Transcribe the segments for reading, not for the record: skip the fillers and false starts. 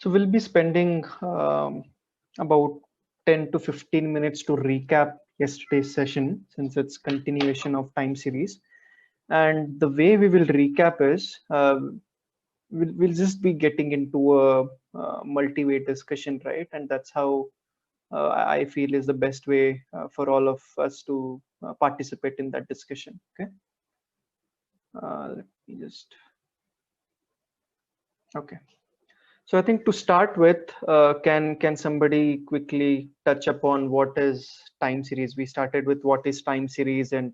So we'll be spending about 10 to 15 minutes to recap yesterday's session, since it's continuation of time series. And the way we will recap is we'll just be getting into a multi-way discussion, right? And that's how I feel is the best way for all of us to participate in that discussion. Okay. Let me just. Okay. So I think to start with, can somebody quickly touch upon what is time series? We started with what is time series and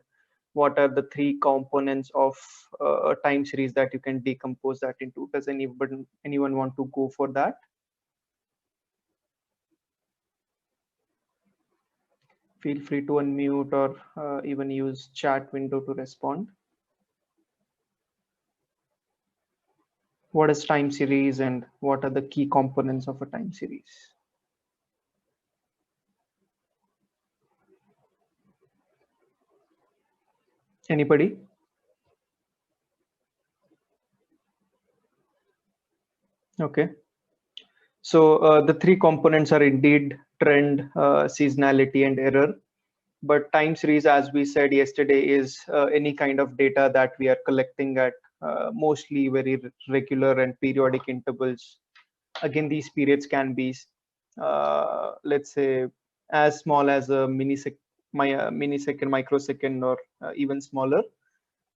what are the three components of a time series that you can decompose that into. Does anyone want to go for that? Feel free to unmute or even use chat window to respond. What is time series and what are the key components of a time series? Anybody? Okay. So the three components are indeed trend, seasonality, and error. But time series, as we said yesterday, is any kind of data that we are collecting at mostly very regular and periodic intervals. Again, these periods can be, let's say, as small as a millisecond, microsecond, or even smaller,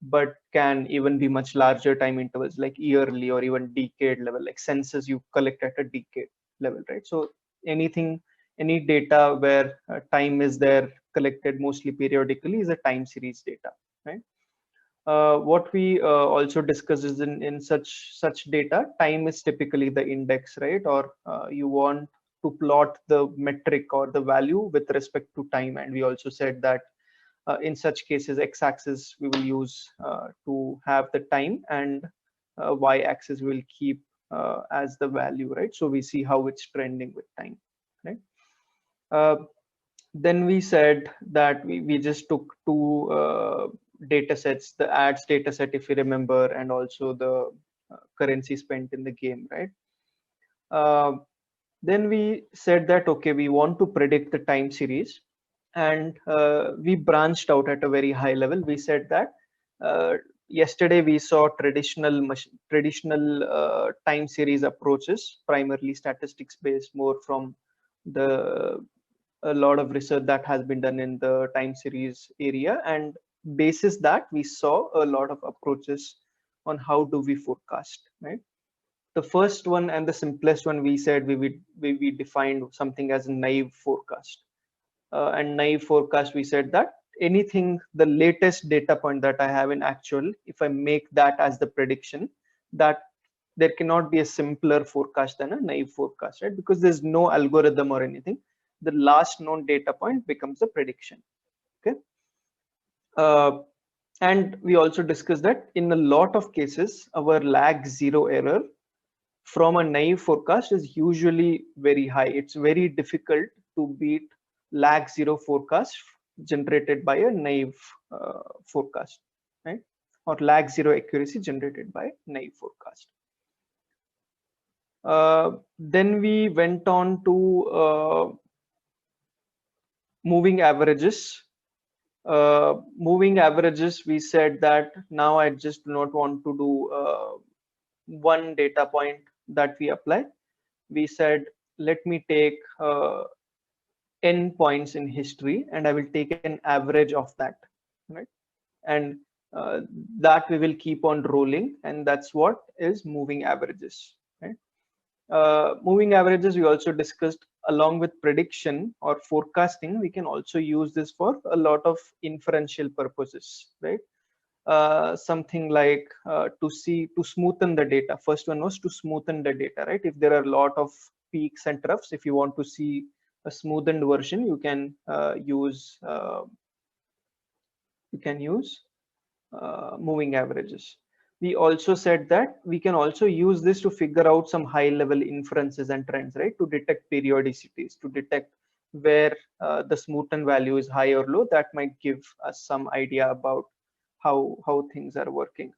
but can even be much larger time intervals like yearly or even decade level, like census you collect at a decade level, right? So anything, any data where time is there collected mostly periodically is a time series data, right? What we also discuss is in such data, time is typically the index, right? Or you want to plot the metric or the value with respect to time, and we also said that in such cases, x-axis we will use to have the time, and y-axis will keep as the value, right? So we see how it's trending with time, right? Then we said that we just took two data sets, the ads data set, if you remember, and also the currency spent in the game, right? Then we said that, okay, we want to predict the time series, and we branched out at a very high level. We said that yesterday we saw traditional time series approaches, primarily statistics based, more from the a lot of research that has been done in the time series area, and basis that we saw a lot of approaches on how do we forecast, right? The first one and the simplest one, we said we defined something as a naive forecast. And naive forecast, we said that anything, the latest data point that I have in actual, if I make that as the prediction, that there cannot be a simpler forecast than a naive forecast, right? Because there's no algorithm or anything. The last known data point becomes a prediction. Okay. And we also discussed that in a lot of cases, our lag zero error from a naive forecast is usually very high. It's very difficult to beat lag zero forecast generated by a naive forecast, right? Or lag zero accuracy generated by naive forecast. Then we went on to moving averages. Moving averages, we said that now I just do not want to do one data point that we apply. We said, let me take n points in history, and I will take an average of that, right? And that we will keep on rolling, and that's what is moving averages, right? Moving averages, we also discussed, along with prediction or forecasting, we can also use this for a lot of inferential purposes, right? Something like to smoothen the data. First one was to smoothen the data, right? If there are a lot of peaks and troughs, if you want to see a smoothened version, you can use moving averages. We also said that we can also use this to figure out some high level inferences and trends, right? To detect periodicities, to detect where the smoothen value is high or low. That might give us some idea about how things are working.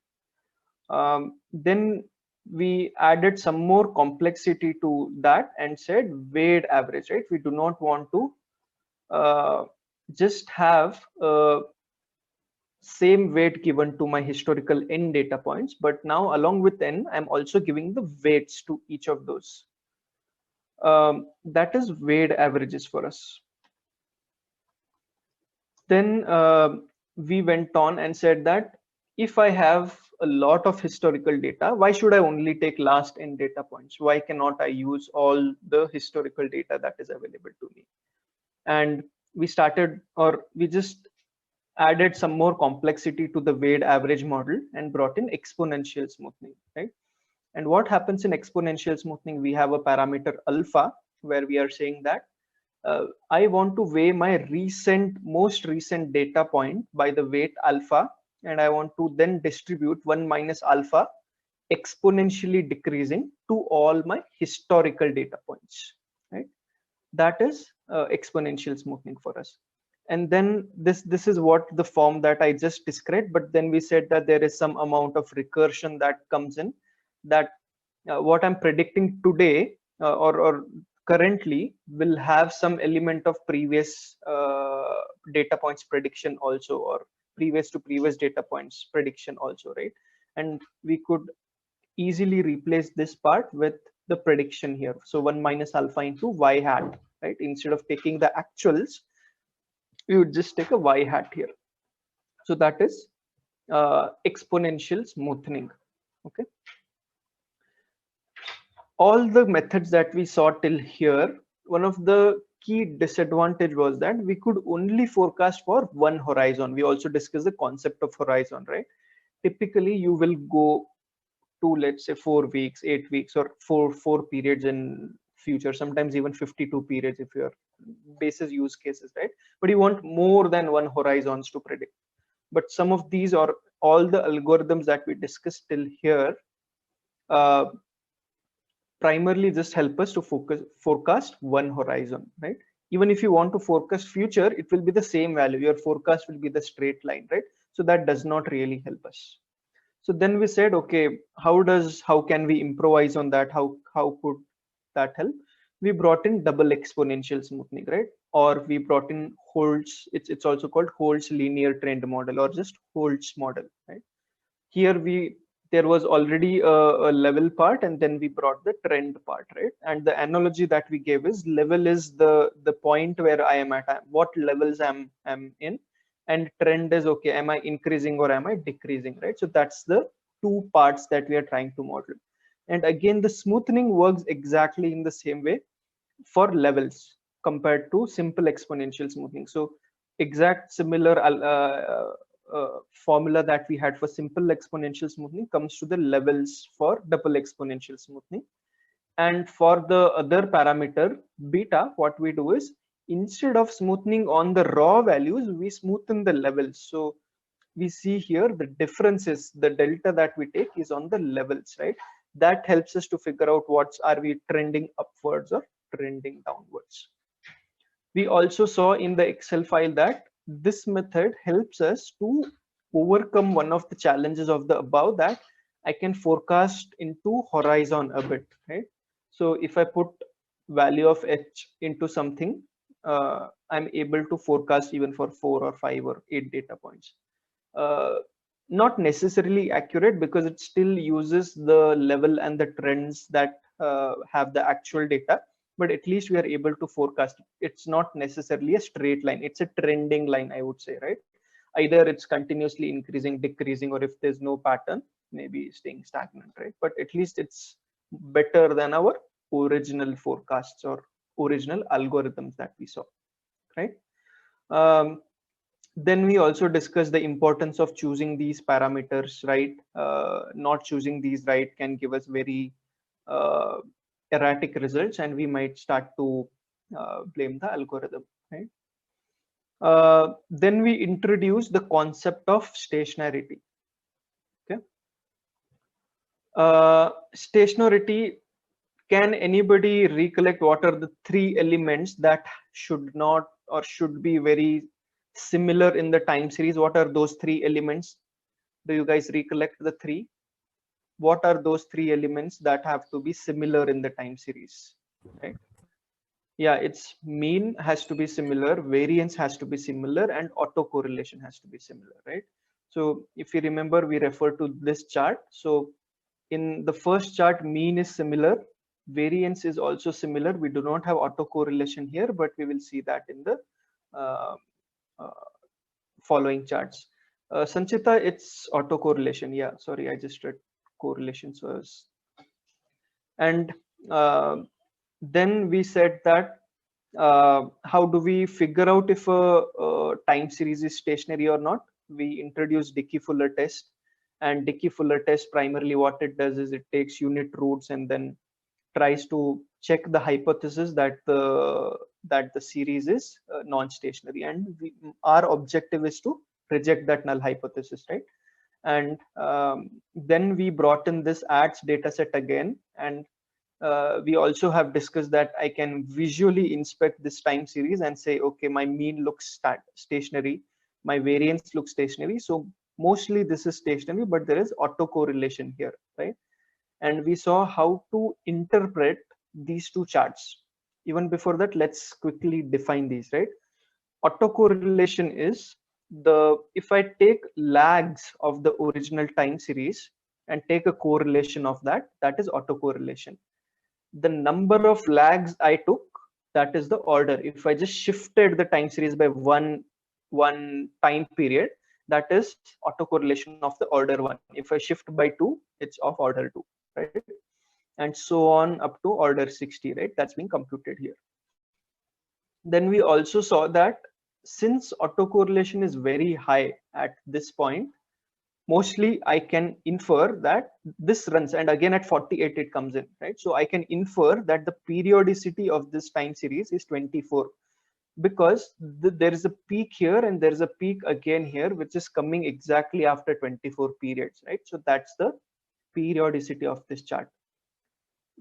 Then we added some more complexity to that and said weighted average, right? We do not want to just have same weight given to my historical n data points, but now along with n, I'm also giving the weights to each of those. That is weighted averages for us. Then we went on and said that if I have a lot of historical data, why should I only take last n data points? Why cannot I use all the historical data that is available to me? And we started, or we just added some more complexity to the weighted average model and brought in exponential smoothing, right? And what happens in exponential smoothing, we have a parameter alpha where we are saying that I want to weigh my most recent data point by the weight alpha, and I want to then distribute 1 minus alpha exponentially decreasing to all my historical data points, right? That is exponential smoothing for us. And then this is what the form that I just described, but then we said that there is some amount of recursion that comes in, that what I'm predicting today or currently will have some element of previous data points prediction also, or previous to previous data points prediction also, right? And we could easily replace this part with the prediction here. So 1 minus alpha into y hat, right? Instead of taking the actuals, we would just take a y hat here. So that is exponential smoothing. Okay. All the methods that we saw till here, one of the key disadvantage was that we could only forecast for one horizon. We also discussed the concept of horizon, right? Typically, you will go to, let's say, 4 weeks, 8 weeks, or four periods in future, sometimes even 52 periods if your basis use cases, right? But you want more than one horizons to predict. But some of these, or all the algorithms that we discussed till here, primarily just help us to forecast one horizon, right? Even if you want to forecast future, it will be the same value. Your forecast will be the straight line, right? So that does not really help us. So then we said, okay, how can we improvise on that? How could that help? We brought in double exponential smoothing, right? Or we brought in Holt's. It's also called Holt's linear trend model, or just Holt's model, right? Here there was already a level part, and then we brought the trend part, right? And the analogy that we gave is level is the point where I am at, what levels I'm in, and trend is, okay, am I increasing or am I decreasing, right? So that's the two parts that we are trying to model. And again, the smoothing works exactly in the same way for levels compared to simple exponential smoothing. So exact similar formula that we had for simple exponential smoothing comes to the levels for double exponential smoothing. And for the other parameter beta, what we do is, instead of smoothing on the raw values, we smoothen the levels. So we see here the differences, the delta that we take is on the levels, right? That helps us to figure out are we trending upwards or trending downwards. We also saw in the Excel file that this method helps us to overcome one of the challenges of the above, that I can forecast into horizon a bit, right? So if I put value of h into something, I'm able to forecast even for 4 or 5 or 8 data points. Not necessarily accurate, because it still uses the level and the trends that have the actual data, but at least we are able to forecast. It's not necessarily a straight line, it's a trending line, I would say, right? Either it's continuously increasing, decreasing, or if there's no pattern, maybe staying stagnant, right? But at least it's better than our original forecasts or original algorithms that we saw, right? Then we also discussed the importance of choosing these parameters right. Not choosing these right can give us very erratic results, and we might start to blame the algorithm, right? Then we introduce the concept of stationarity. Okay. Stationarity, can anybody recollect what are the 3 elements that should not or should be very similar in the time series? What are those 3 elements? Do you guys recollect the 3? what are those three elements that have to be similar in the time series, right? Yeah, its mean has to be similar, variance has to be similar, and autocorrelation has to be similar, right? So if you remember, we refer to this chart. So in the first chart, mean is similar, variance is also similar. We do not have autocorrelation here, but we will see that in the uh, uh, following charts. Sanchita, it's autocorrelation. Yeah, sorry, I just read correlation. So, and uh, then we said that how do we figure out if a time series is stationary or not? We introduced Dickey-Fuller test, and Dickey-Fuller test primarily what it does is it takes unit roots and then tries to check the hypothesis that the series is non-stationary, and our objective is to reject that null hypothesis, right? And then we brought in this ADS data set again, and we also have discussed that I can visually inspect this time series and say, okay, my mean looks stationary, my variance looks stationary. So mostly this is stationary, but there is autocorrelation here, right? And we saw how to interpret these two charts. Even before that, let's quickly define these, right? Autocorrelation is if I take lags of the original time series and take a correlation of that, that is autocorrelation. The number of lags I took, that is the order. If I just shifted the time series by one time period, that is autocorrelation of the order 1. If I shift by 2, it's of order 2, right? And so on up to order 60, right? That's being computed here. Then we also saw that since autocorrelation is very high at this point, mostly I can infer that this runs, and again at 48 it comes in, right? So I can infer that the periodicity of this time series is 24, because there is a peak here and there is a peak again here, which is coming exactly after 24 periods, right? So that's the periodicity of this chart.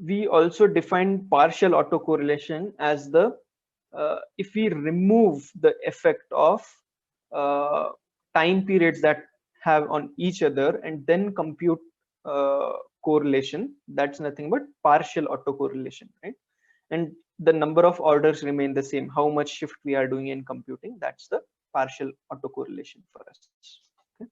We also defined partial autocorrelation as if we remove the effect of uh, time periods that have on each other and then compute correlation, that's nothing but partial autocorrelation, right? And the number of orders remain the same. How much shift we are doing in computing, that's the partial autocorrelation for us. Okay.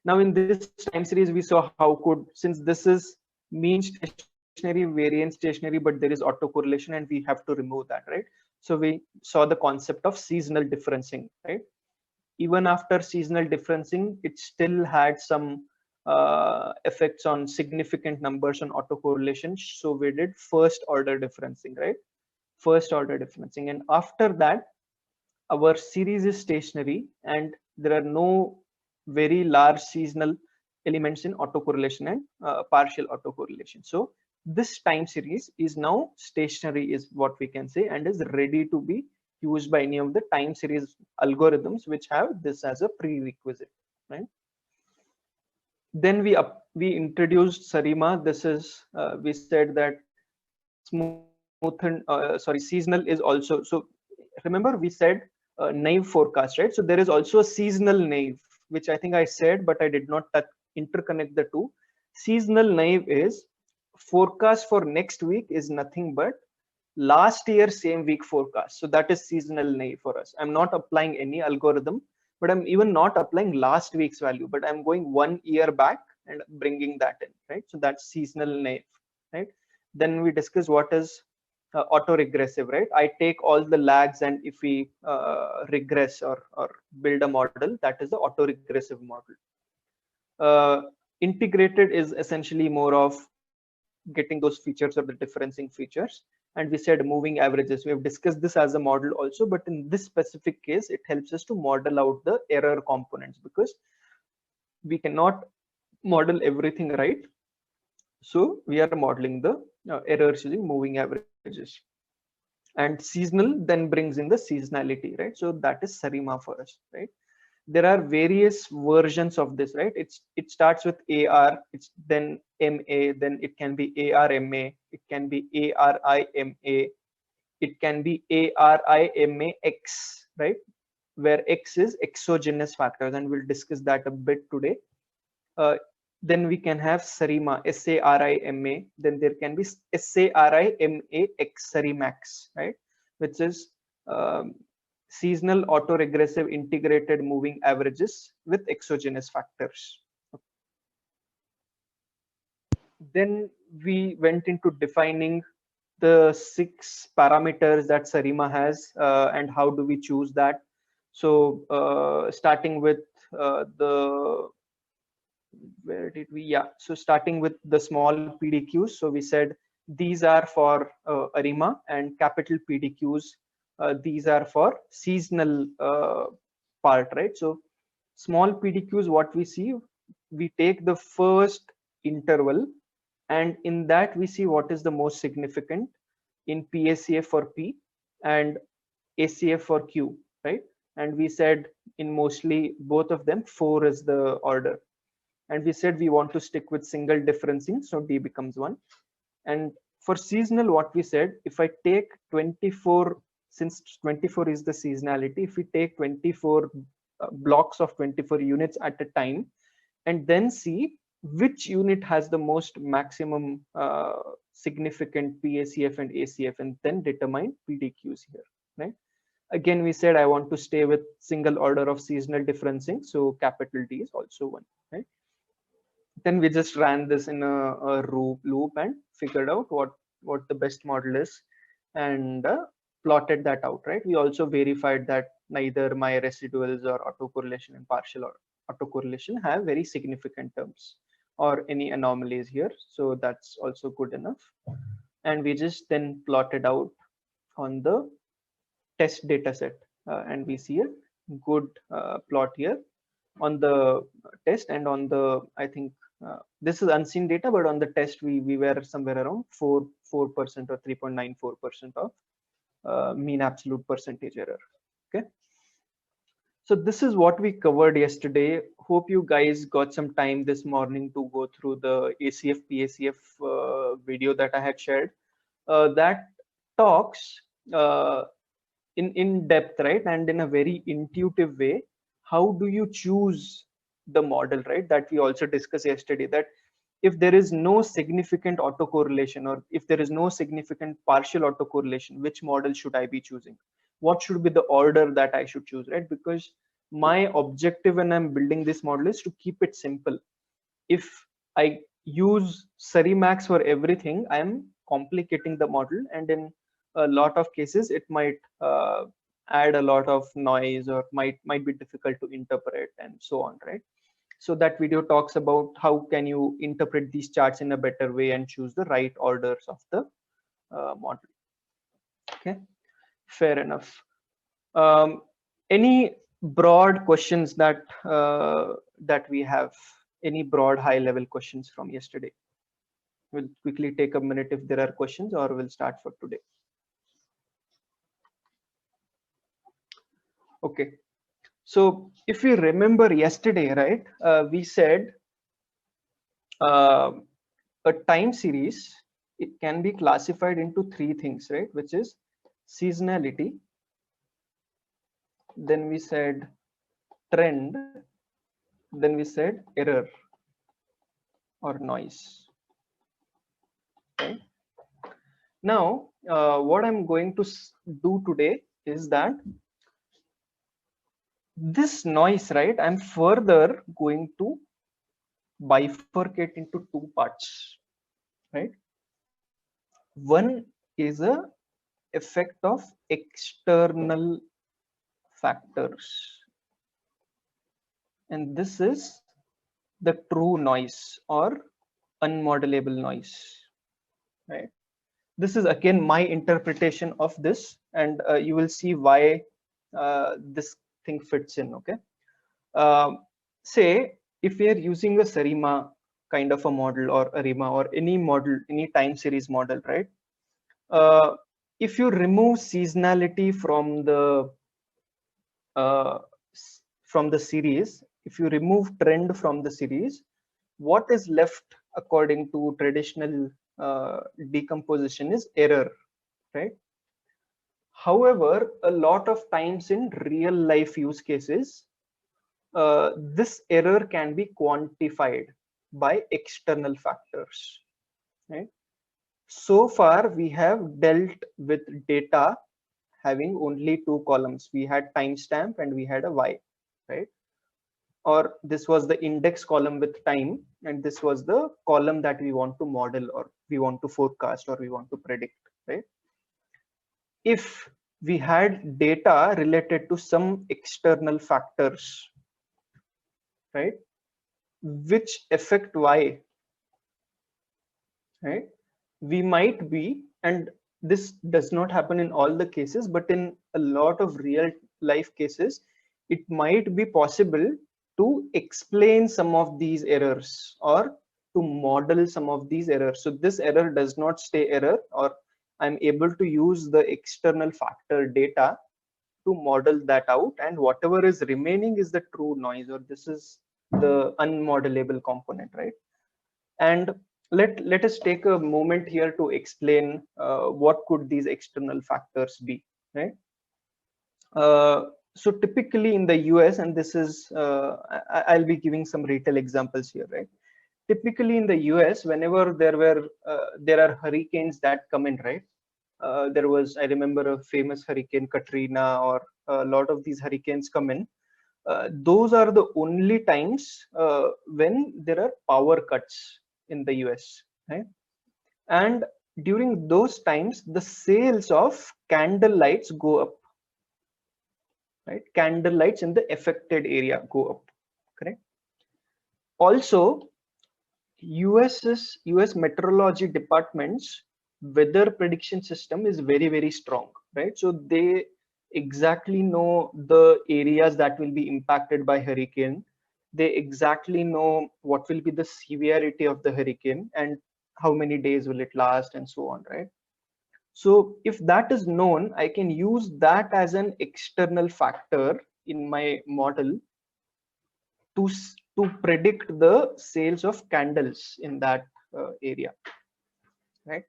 Now in this time series, we saw how could, since this is mean stationary, variance stationary, but there is autocorrelation and we have to remove that, right? So we saw the concept of seasonal differencing, right? Even after seasonal differencing, it still had some effects on significant numbers on autocorrelation. So we did first order differencing, right? First order differencing. And after that, our series is stationary and there are no very large seasonal elements in autocorrelation and partial autocorrelation. So this time series is now stationary, is what we can say, and is ready to be used by any of the time series algorithms which have this as a prerequisite, right? Then we introduced sarima. This is we said that seasonal is also, so remember we said naive forecast, right? So there is also a seasonal naive, which I think I said, but I did not interconnect the two. Seasonal naive is forecast for next week is nothing but last year same week forecast. So that is seasonal naive for us. I'm not applying any algorithm, but I'm even not applying last week's value, but I'm going 1 year back and bringing that in, right? So that's seasonal naive, right? Then we discuss what is auto-regressive, right? I take all the lags and if we regress or build a model, that is the auto-regressive model. Integrated is essentially more of getting those features or the differencing features. And we said moving averages. We have discussed this as a model also, but in this specific case, it helps us to model out the error components because we cannot model everything right. So we are modeling the errors using moving averages. And seasonal then brings in the seasonality, right? So that is sarima for us, right? There are various versions of this, right? It starts with AR, it's then MA, then it can be ARMA, it can be ARIMA, it can be ARIMAX, right? Where X is exogenous factors, and we'll discuss that a bit today. Then we can have sarima, sarima, then there can be sarimax, sarimax, right, which is um, seasonal auto-regressive integrated moving averages with exogenous factors. Then we went into defining the 6 parameters that sarima has, and how do we choose that. So starting with the where did we yeah so starting with the small pdqs, so we said these are for arima, and capital pdqs, these are for seasonal part, right? So small pdqs, what we see, we take the first interval, and in that we see what is the most significant in PACF for P and ACF for Q, right? And we said in mostly both of them 4 is the order, and we said we want to stick with single differencing, so D becomes 1. And for seasonal, what we said, if I take 24, since 24 is the seasonality, if we take 24 blocks of 24 units at a time, and then see which unit has the most maximum significant PACF and ACF, and then determine PDQs here, right? Again, we said I want to stay with single order of seasonal differencing, so capital D is also 1, right? Then we just ran this in a loop and figured out what the best model is, and plotted that out, right? We also verified that neither my residuals or autocorrelation and partial or autocorrelation have very significant terms or any anomalies here, so that's also good enough. And we just then plotted out on the test data set, and we see a good plot here on the test, and on the, I think this is unseen data, but on the test we were somewhere around 4% or 3.94% of mean absolute percentage error. Okay, so this is what we covered yesterday. Hope you guys got some time this morning to go through the ACF PACF video that I had shared, that talks in depth, right, and in a very intuitive way, how do you choose the model, right, that we also discussed yesterday, that if there is no significant autocorrelation, or if there is no significant partial autocorrelation, which model should I be choosing? What should be the order that I should choose, right? Because my objective when I'm building this model is to keep it simple. If I use Sarimax for everything, I am complicating the model, and in a lot of cases it might add a lot of noise, or might be difficult to interpret, and so on, right? So that video talks about how can you interpret these charts in a better way and choose the right orders of the model. Okay, fair enough. Any broad questions that that we have? Any broad high level questions from yesterday? We'll quickly take a minute if there are questions, or we'll start for today. Okay, so if you remember yesterday, right, we said a time series, it can be classified into 3 things, right, which is seasonality, then we said trend, then we said error or noise. Okay. Now, what I'm going to do today is that this noise, right, I'm further going to bifurcate into 2 parts, right? One is a effect of external factors, and this is the true noise or unmodelable noise, right? This is again my interpretation of this, and you will see why this thing fits in. Okay, say if we are using a sarima kind of a model, or ARIMA, or any model, any time series model, right? If you remove seasonality from the series, if you remove trend from the series, what is left according to traditional decomposition is error, right? However, a lot of times in real life use cases, this error can be quantified. by external factors, right? So far we have dealt with data having only two columns. We had timestamp and we had a y, right? Or this was the index column with time, and this was the column that we want to model, or we want to forecast, or we want to predict, right? If we had data related to some external factors, right, which affect y, right, we might be, and this does not happen in all the cases, but in a lot of real life cases, it might be possible to explain some of these errors or to model some of these errors. So this error does not stay error, or I'm able to use the external factor data to model that out, and whatever is remaining is the true noise, or this is the unmodelable component, right? And let us take a moment here to explain what could these external factors be, right? So typically in the US, and this is I'll be giving some retail examples here, right? Typically in the US, whenever there are hurricanes that come in, right? There was, I remember, a famous hurricane Katrina, or a lot of these hurricanes come in. Those are the only times when there are power cuts in the US, right? And during those times, the sales of candle lights go up, right? Candle lights in the affected area go up, correct? Also, US meteorology department's weather prediction system is very, very strong, right? So they exactly know the areas that will be impacted by hurricane. They exactly know what will be the severity of the hurricane and how many days will it last and so on, right? So if that is known, I can use that as an external factor in my model to predict the sales of candles in that area, right?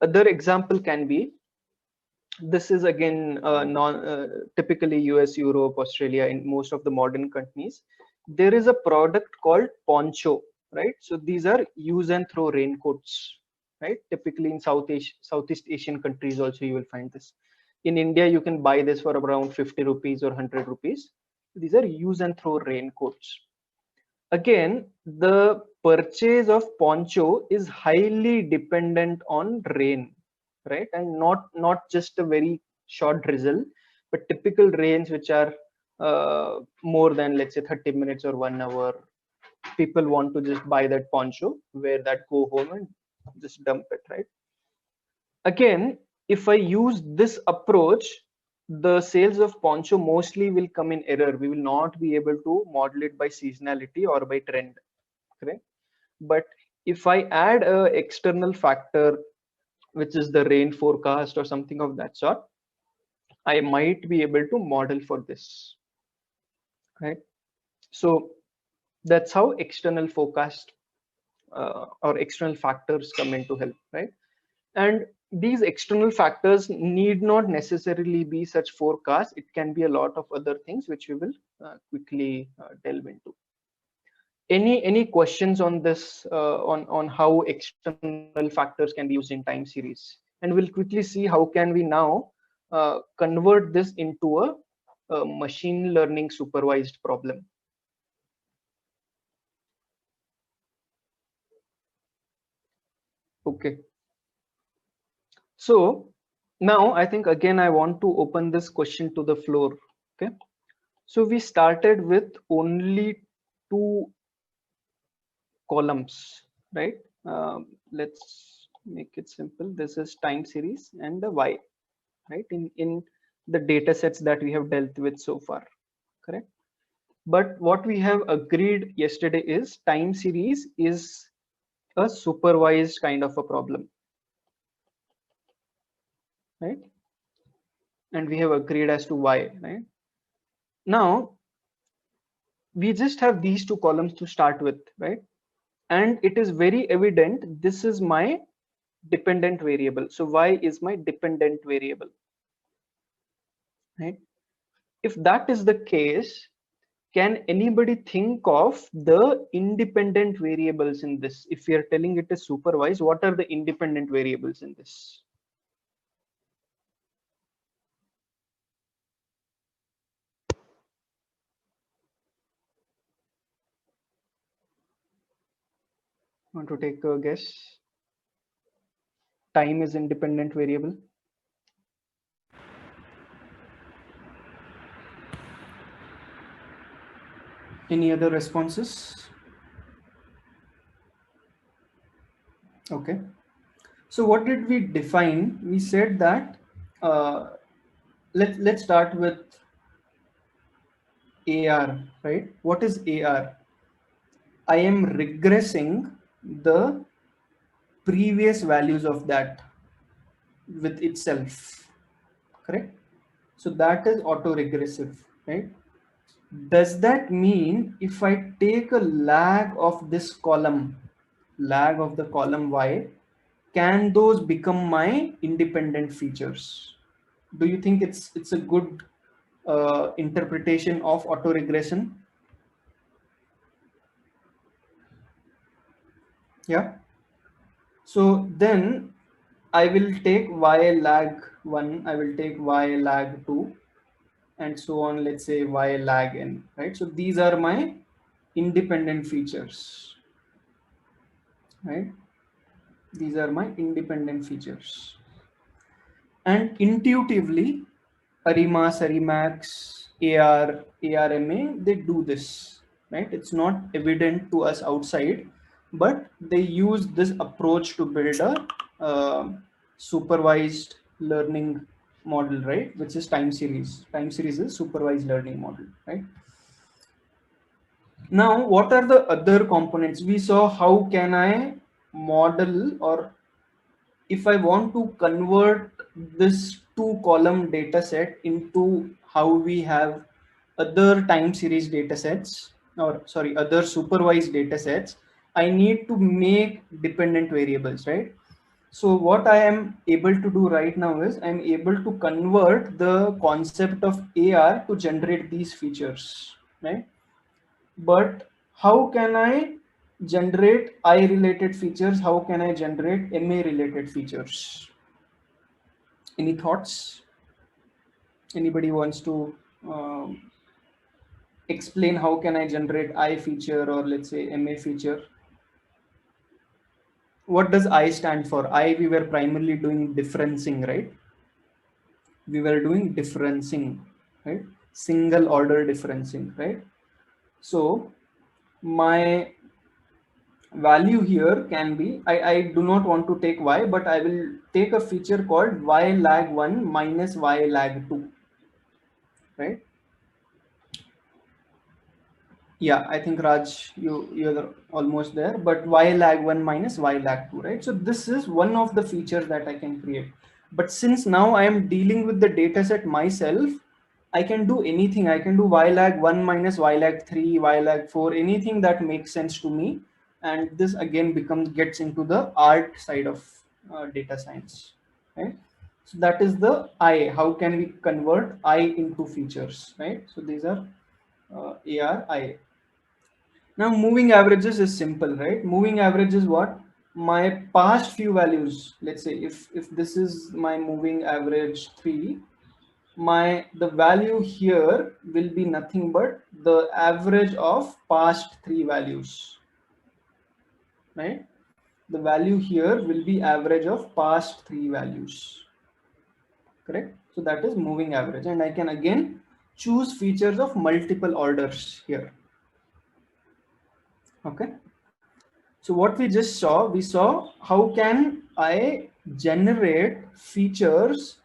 Other example can be, this is again non typically US, Europe, Australia, in most of the modern companies, there is a product called poncho, right? So these are use and throw raincoats, right? Typically in Southeast Asian countries also you will find this. In India, you can buy this for around 50 rupees or 100 rupees. These are use and throw raincoats. Again, the purchase of poncho is highly dependent on rain, right? And not just a very short drizzle, but typical rains which are more than, let's say, 30 minutes or 1 hour. People want to just buy that poncho, wear that, go home and just dump it, right? Again, if I use this approach, the sales of poncho mostly will come in error. We will not be able to model it by seasonality or by trend, correct? But if I add a external factor, which is the rain forecast or something of that sort, I might be able to model for this, right? So that's how external forecast or external factors come into help, right? And these external factors need not necessarily be such forecasts. It can be a lot of other things which we will quickly delve into. Any questions on this, on how external factors can be used in time series? And we'll quickly see how can we now convert this into a machine learning supervised problem. Okay. So now I think again I want to open this question to the floor. Okay. So we started with only two columns, right? Let's make it simple. This is time series and the y, right? In the data sets that we have dealt with so far, correct? But what we have agreed yesterday is time series is a supervised kind of a problem, right? And we have agreed as to why, right? Now we just have these two columns to start with, right? And it is very evident this is my dependent variable. So y is my dependent variable, right? If that is the case, can anybody think of the independent variables in this? If we are telling it is supervised, what are the independent variables in this? Want to take a guess? Time is independent variable. Any other responses? Okay. So what did we define? We said that let's start with AR, right? What is AR? I am regressing the previous values of that with itself, correct? So that is auto-regressive, right? Does that mean if I take a lag of this column, lag of the column Y, can those become my independent features? Do you think it's a good interpretation of auto-regression? Yeah. So then I will take Y lag 1, I will take Y lag 2, and so on, let's say Y lag n, right? So these are my independent features, right? These are my independent features. And intuitively, ARIMA, SARIMAX, AR, ARMA, they do this, right? It's not evident to us outside, but they use this approach to build a supervised learning model, right? Which is time series. Time series is supervised learning model, right? Now, what are the other components? We saw how can I model, or if I want to convert this two column data set into how we have other time series data sets, or sorry, other supervised data sets, I need to make dependent variables, right? So what I am able to do right now is I'm able to convert the concept of AR to generate these features, right? But how can I generate I related features? How can I generate MA related features? Any thoughts? Anybody wants to explain how can I generate I feature, or let's say MA feature? What does I stand for? I, we were primarily doing differencing, right? We were doing differencing, right? Single order differencing, right? So my value here can be, I do not want to take Y, but I will take a feature called Y lag 1 minus Y lag 2, right? Yeah, I think Raj, you're almost there, but Y lag 1 minus Y lag 2, right? So this is one of the features that I can create. But since now I am dealing with the data set myself, I can do anything. I can do Y lag 1 minus Y lag 3, Y lag 4, anything that makes sense to me. And this again gets into the art side of data science, right? So that is the I. How can we convert I into features, right? So these are ARI. Now moving averages is simple, right? Moving average is what? My past few values. Let's say if this is my moving average 3, the value here will be nothing but the average of past 3 values, right? The value here will be average of past 3 values, correct? So that is moving average, and I can again choose features of multiple orders here. Okay. So what we just saw, we saw how can I generate features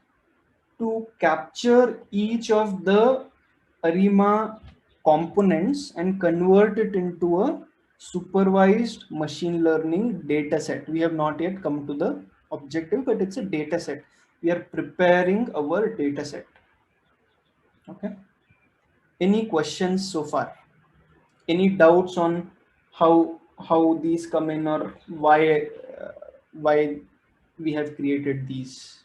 to capture each of the ARIMA components and convert it into a supervised machine learning data set. We have not yet come to the objective, but it's a data set. We are preparing our data set. Okay. Any questions so far? Any doubts on how these come in, or why we have created these?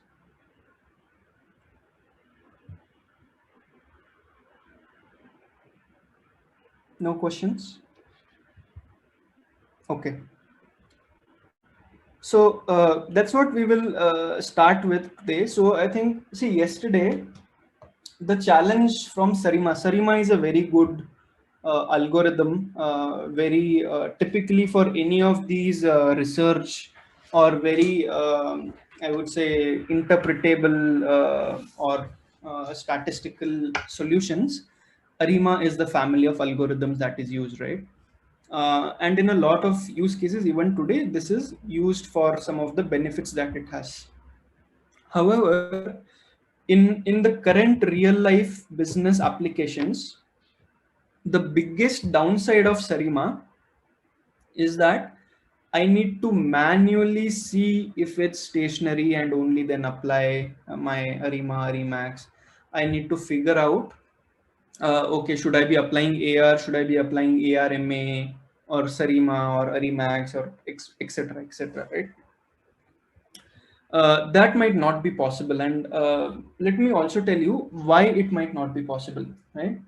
No questions? Okay. So that's what we will start with today. So I think, see, yesterday, the challenge from Sarima. Sarima is a very good algorithm, very typically for any of these research or very, I would say, interpretable or statistical solutions. ARIMA is the family of algorithms that is used, right? And in a lot of use cases, even today, this is used for some of the benefits that it has. However, in the current real life business applications, the biggest downside of Sarima is that I need to manually see if it's stationary and only then apply my ARIMA, ARIMAX. I need to figure out, okay, should I be applying AR, should I be applying ARMA or Sarima or ARIMAX or etc. etc. Right? That might not be possible, and let me also tell you why it might not be possible. Right?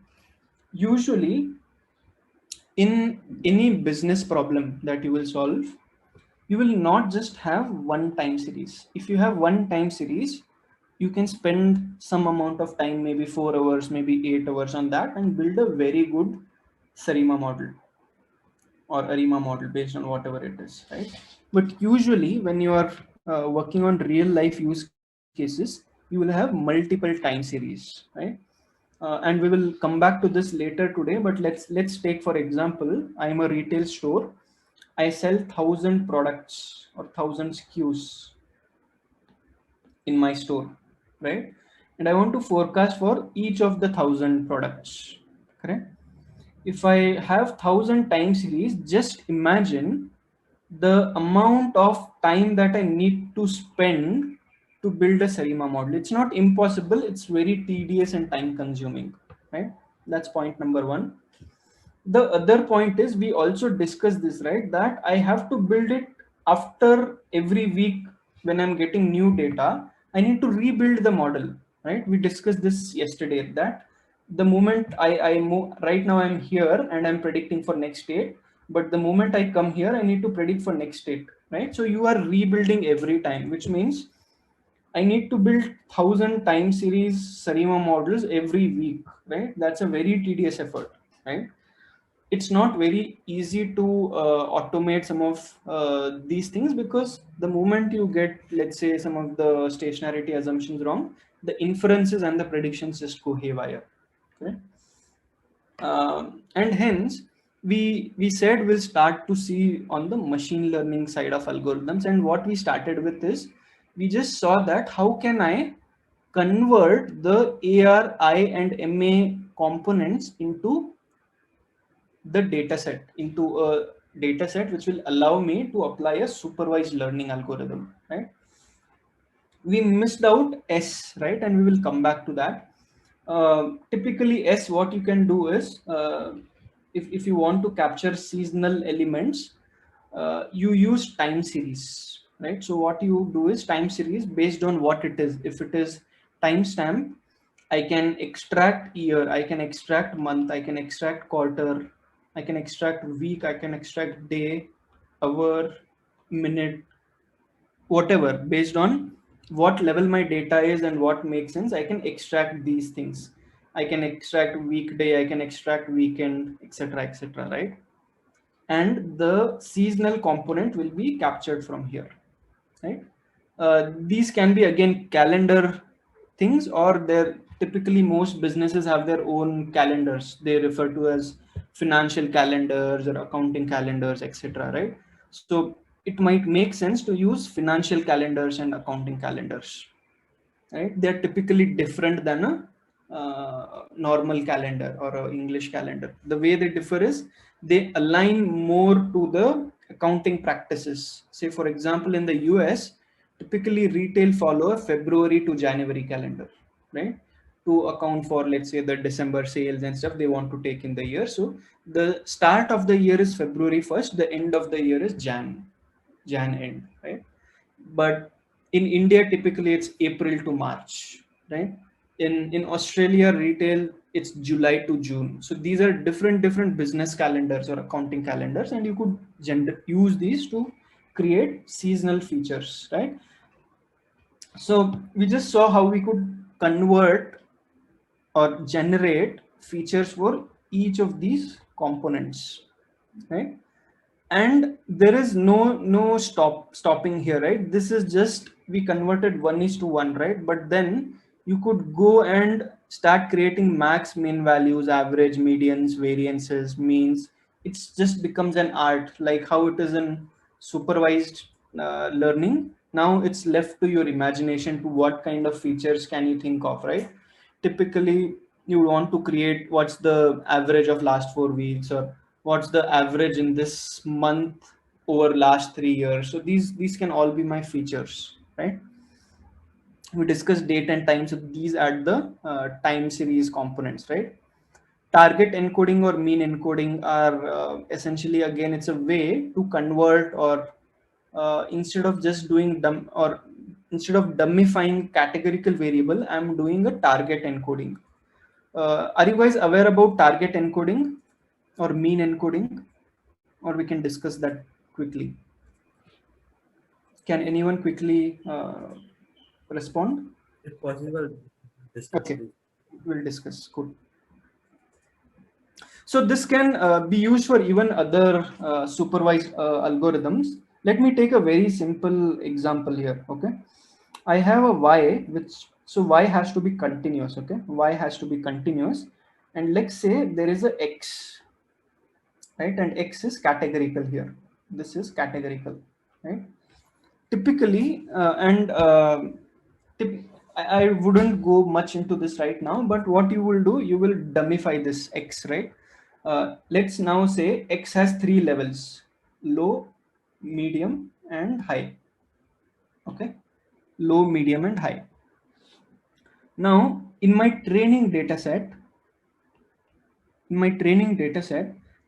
Usually, in any business problem that you will solve, you will not just have one time series. If you have one time series, you can spend some amount of time, maybe 4 hours, maybe 8 hours on that, and build a very good Sarima model or ARIMA model based on whatever it is, right? But usually, when you are working on real life use cases, you will have multiple time series, right? And we will come back to this later today. But let's take, for example, I am a retail store. I sell 1,000 products or 1,000 SKUs in my store, right? And I want to forecast for each of the 1,000 products, correct? If I have 1,000 time series, just imagine the amount of time that I need to spend to build a Sarima model. It's not impossible. It's very tedious and time consuming, right? That's point number one. The other point is, we also discussed this, right, that I have to build it after every week. When I'm getting new data, I need to rebuild the model, right? We discussed this yesterday, that the moment I move, right now I'm here and I'm predicting for next state, but the moment I come here, I need to predict for next state, right? So you are rebuilding every time, which means I need to build 1,000 time series Sarima models every week, right? That's a very tedious effort, right? It's not very easy to automate some of these things, because the moment you get, let's say, some of the stationarity assumptions wrong, the inferences and the predictions just go haywire. Okay? And hence, we said we'll start to see on the machine learning side of algorithms. And what we started with is, we just saw that how can I convert the AR, I, and MA components into the data set, into a data set which will allow me to apply a supervised learning algorithm, right? We missed out S, right? And we will come back to that. Typically S, what you can do is, if you want to capture seasonal elements, you use time series, right? So what you do is time series based on what it is. If it is timestamp, I can extract year, I can extract month, I can extract quarter, I can extract week, I can extract day, hour, minute, whatever. Based on what level my data is and what makes sense, I can extract these things. I can extract weekday, I can extract weekend, etc., etc., right? And the seasonal component will be captured from here, right? These can be again calendar things, or they're typically, most businesses have their own calendars. They refer to as financial calendars or accounting calendars, etc., right? So it might make sense to use financial calendars and accounting calendars, right? They're typically different than a normal calendar or a English calendar. The way they differ is, they align more to the accounting practices. Say, for example, in the US, typically retail follow a February to January calendar, right? To account for, let's say, the December sales and stuff they want to take in the year. So the start of the year is February 1st, the end of the year is Jan end, right? But in India, typically it's April to March, right? In Australia retail, it's July to June. So these are different business calendars or accounting calendars, and you could use these to create seasonal features, right? So we just saw how we could convert or generate features for each of these components, right? And there is no stopping here, right? This is just, we converted 1:1, right? But then you could go and start creating max, min values, average, medians, variances, means. It's just becomes an art, like how it is in supervised learning. Now it's left to your imagination to what kind of features can you think of, right? Typically you want to create what's the average of last 4 weeks, or what's the average in this month over last 3 years. So these can all be my features, right? We discussed date and time, so these are the time series components, right? Target encoding or mean encoding are essentially, again, it's a way to convert, or instead of just doing instead of dumbifying categorical variable, I'm doing a target encoding. Are you guys aware about target encoding or mean encoding, or we can discuss that quickly? Can anyone quickly respond? If possible, discuss Okay, please. we'll discuss. Cool. So this can be used for even other supervised algorithms. Let me take a very simple example here. Okay, I have a y, which, so y has to be continuous. Okay, y has to be continuous, and let's say there is a x, right? And x is categorical here. This is categorical, right? Typically, I wouldn't go much into this right now, but what you will do, you will dumbify this x, right? Let's now say x has 3 levels: low, medium, and high. Okay, low, medium, and high. Now, in my training data set,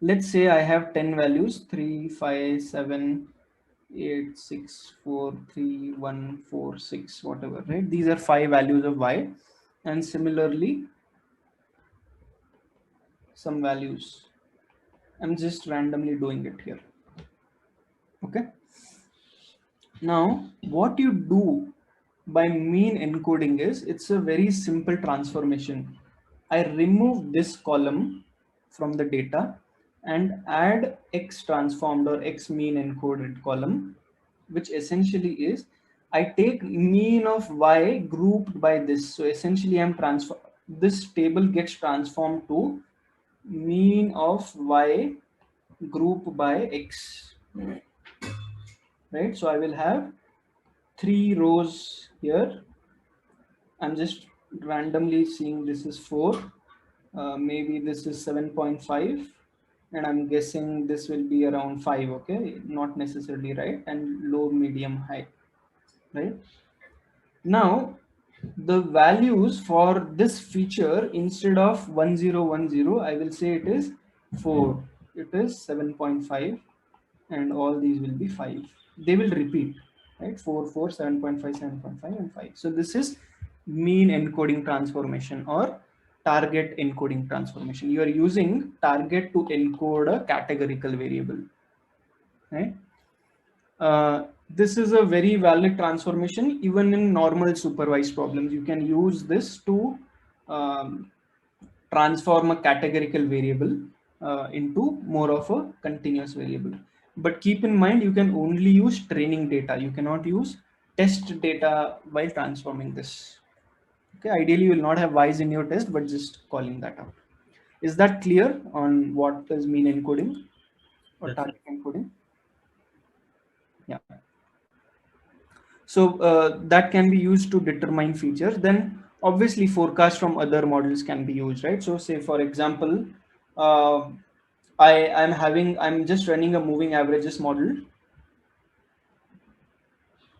let's say I have 10 values: 3, 5, 7, 8, 6, 4, 3, 1, 4, 6, whatever, right? These are 5 values of y, and similarly some values. I'm just randomly doing it here. Okay, now what you do by mean encoding is, it's a very simple transformation. I remove this column from the data and add x transformed or x mean encoded column, which essentially is, I take mean of y grouped by this. So essentially I'm this table gets transformed to mean of y group by x, right? So I will have 3 rows here. I'm just randomly seeing, this is 4, maybe this is 7.5, and I'm guessing this will be around 5. Okay, not necessarily, right? And low, medium, high, right? Now the values for this feature, instead of 1010, I will say it is 4, it is 7.5, and all these will be 5. They will repeat, right? 4, 4, 7.5, 7.5, and 5. So this is mean encoding transformation or target encoding transformation. You are using target to encode a categorical variable, right? This is a very valid transformation even in normal supervised problems. You can use this to um, transform a categorical variable into more of a continuous variable. But keep in mind, you can only use training data. You cannot use test data while transforming this. Okay, ideally you will not have y's in your test, but just calling that out. Is that clear on what is mean encoding or Yes, sir. target encoding? Yeah. So that can be used to determine features. Then obviously forecast from other models can be used, right? So say for example, uh, I'm just running a moving averages model.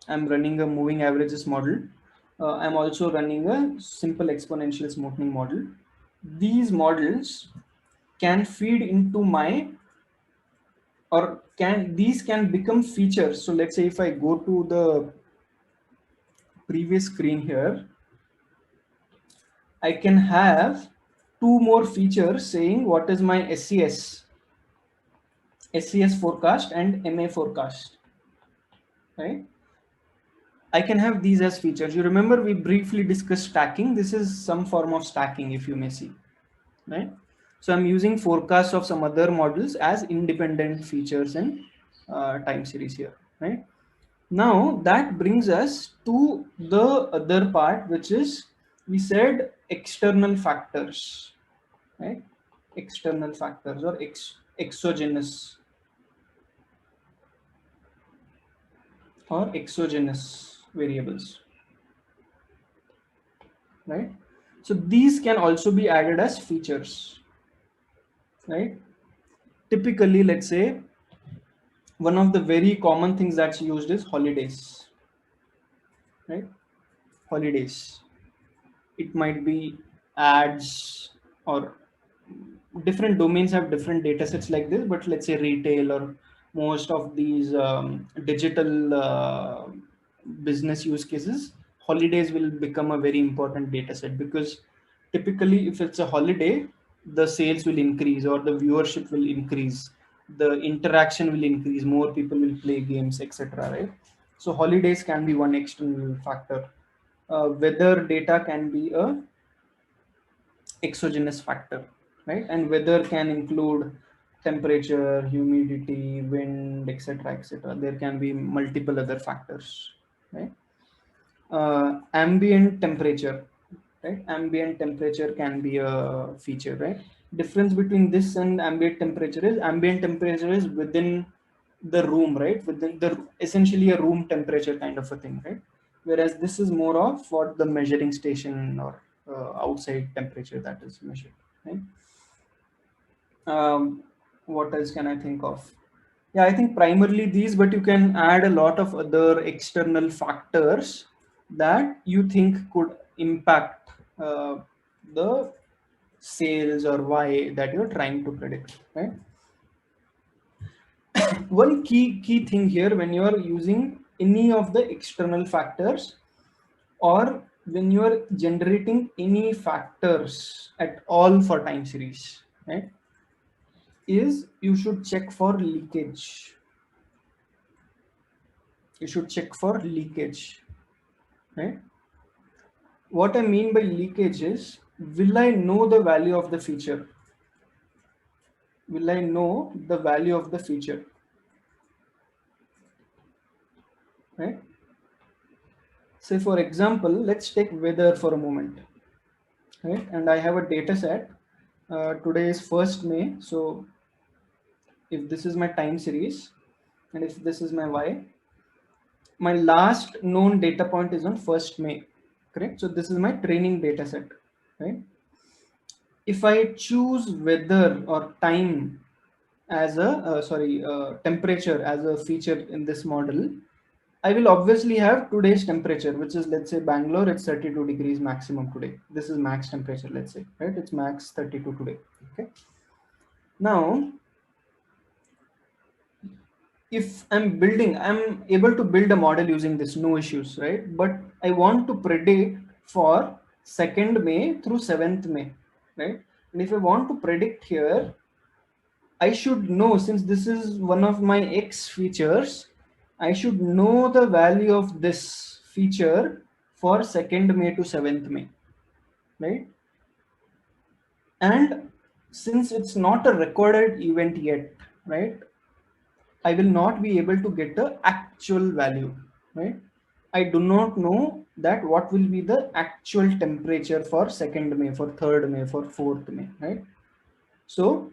I'm running a moving averages model. I'm also running a simple exponential smoothing model. These models can feed into my, or can these can become features. So let's say if I go to the previous screen here, I can have two more features saying what is my SCS forecast and MA forecast, right? I can have these as features. You remember we briefly discussed stacking. This is some form of stacking, if you may see, right? So I'm using forecasts of some other models as independent features in time series here, right? Now that brings us to the other part, which is we said external factors, right? External factors or exogenous variables, right? So these can also be added as features, right? Typically, let's say one of the very common things that's used is holidays, right? Holidays. It might be ads, or different domains have different data sets like this, but let's say retail or most of these digital business use cases, holidays will become a very important data set, because typically if it's a holiday, the sales will increase or the viewership will increase, the interaction will increase, more people will play games, etc., right? So holidays can be one external factor. Weather data can be a exogenous factor, right? And weather can include temperature, humidity, wind, etc., etc. There can be multiple other factors, right? Ambient temperature, right? Ambient temperature can be a feature, right? Difference between this and ambient temperature is within the room, right? Within the essentially a room temperature kind of a thing, right? Whereas this is more of what the measuring station or outside temperature that is measured, right? What else can I think of? Yeah, I think primarily these, but you can add a lot of other external factors that you think could impact the sales or why that you're trying to predict, right? One key thing here when you are using any of the external factors, or when you are generating any factors at all for time series, right, is you should check for leakage. You should check for leakage, right? What I mean by leakage is, will I know the value of the feature? Will I know the value of the feature, right? Say for example, let's take weather for a moment, right? And I have a data set. Today is 1st May. So if this is my time series and if this is my Y, my last known data point is on 1st May, correct? So this is my training data set, right? If I choose weather or time as a temperature as a feature in this model, I will obviously have today's temperature, which is, let's say Bangalore, it's 32 degrees maximum today. This is max temperature, let's say, right? It's max 32 today. Okay. Now, if I'm able to build a model using this, no issues, right? But I want to predict for 2nd May through 7th May, right? And if I want to predict here, I should know, since this is one of my X features, I should know the value of this feature for 2nd May to 7th May, right? And since it's not a recorded event yet, right, I will not be able to get the actual value, right? I do not know that what will be the actual temperature for 2nd May, for 3rd May, for 4th May, right? So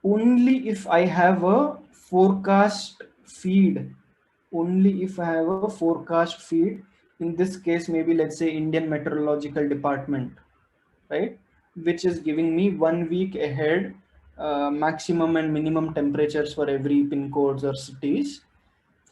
only if I have a forecast feed, in this case, maybe let's say Indian Meteorological Department, right, which is giving me 1 week ahead maximum and minimum temperatures for every pin codes or cities,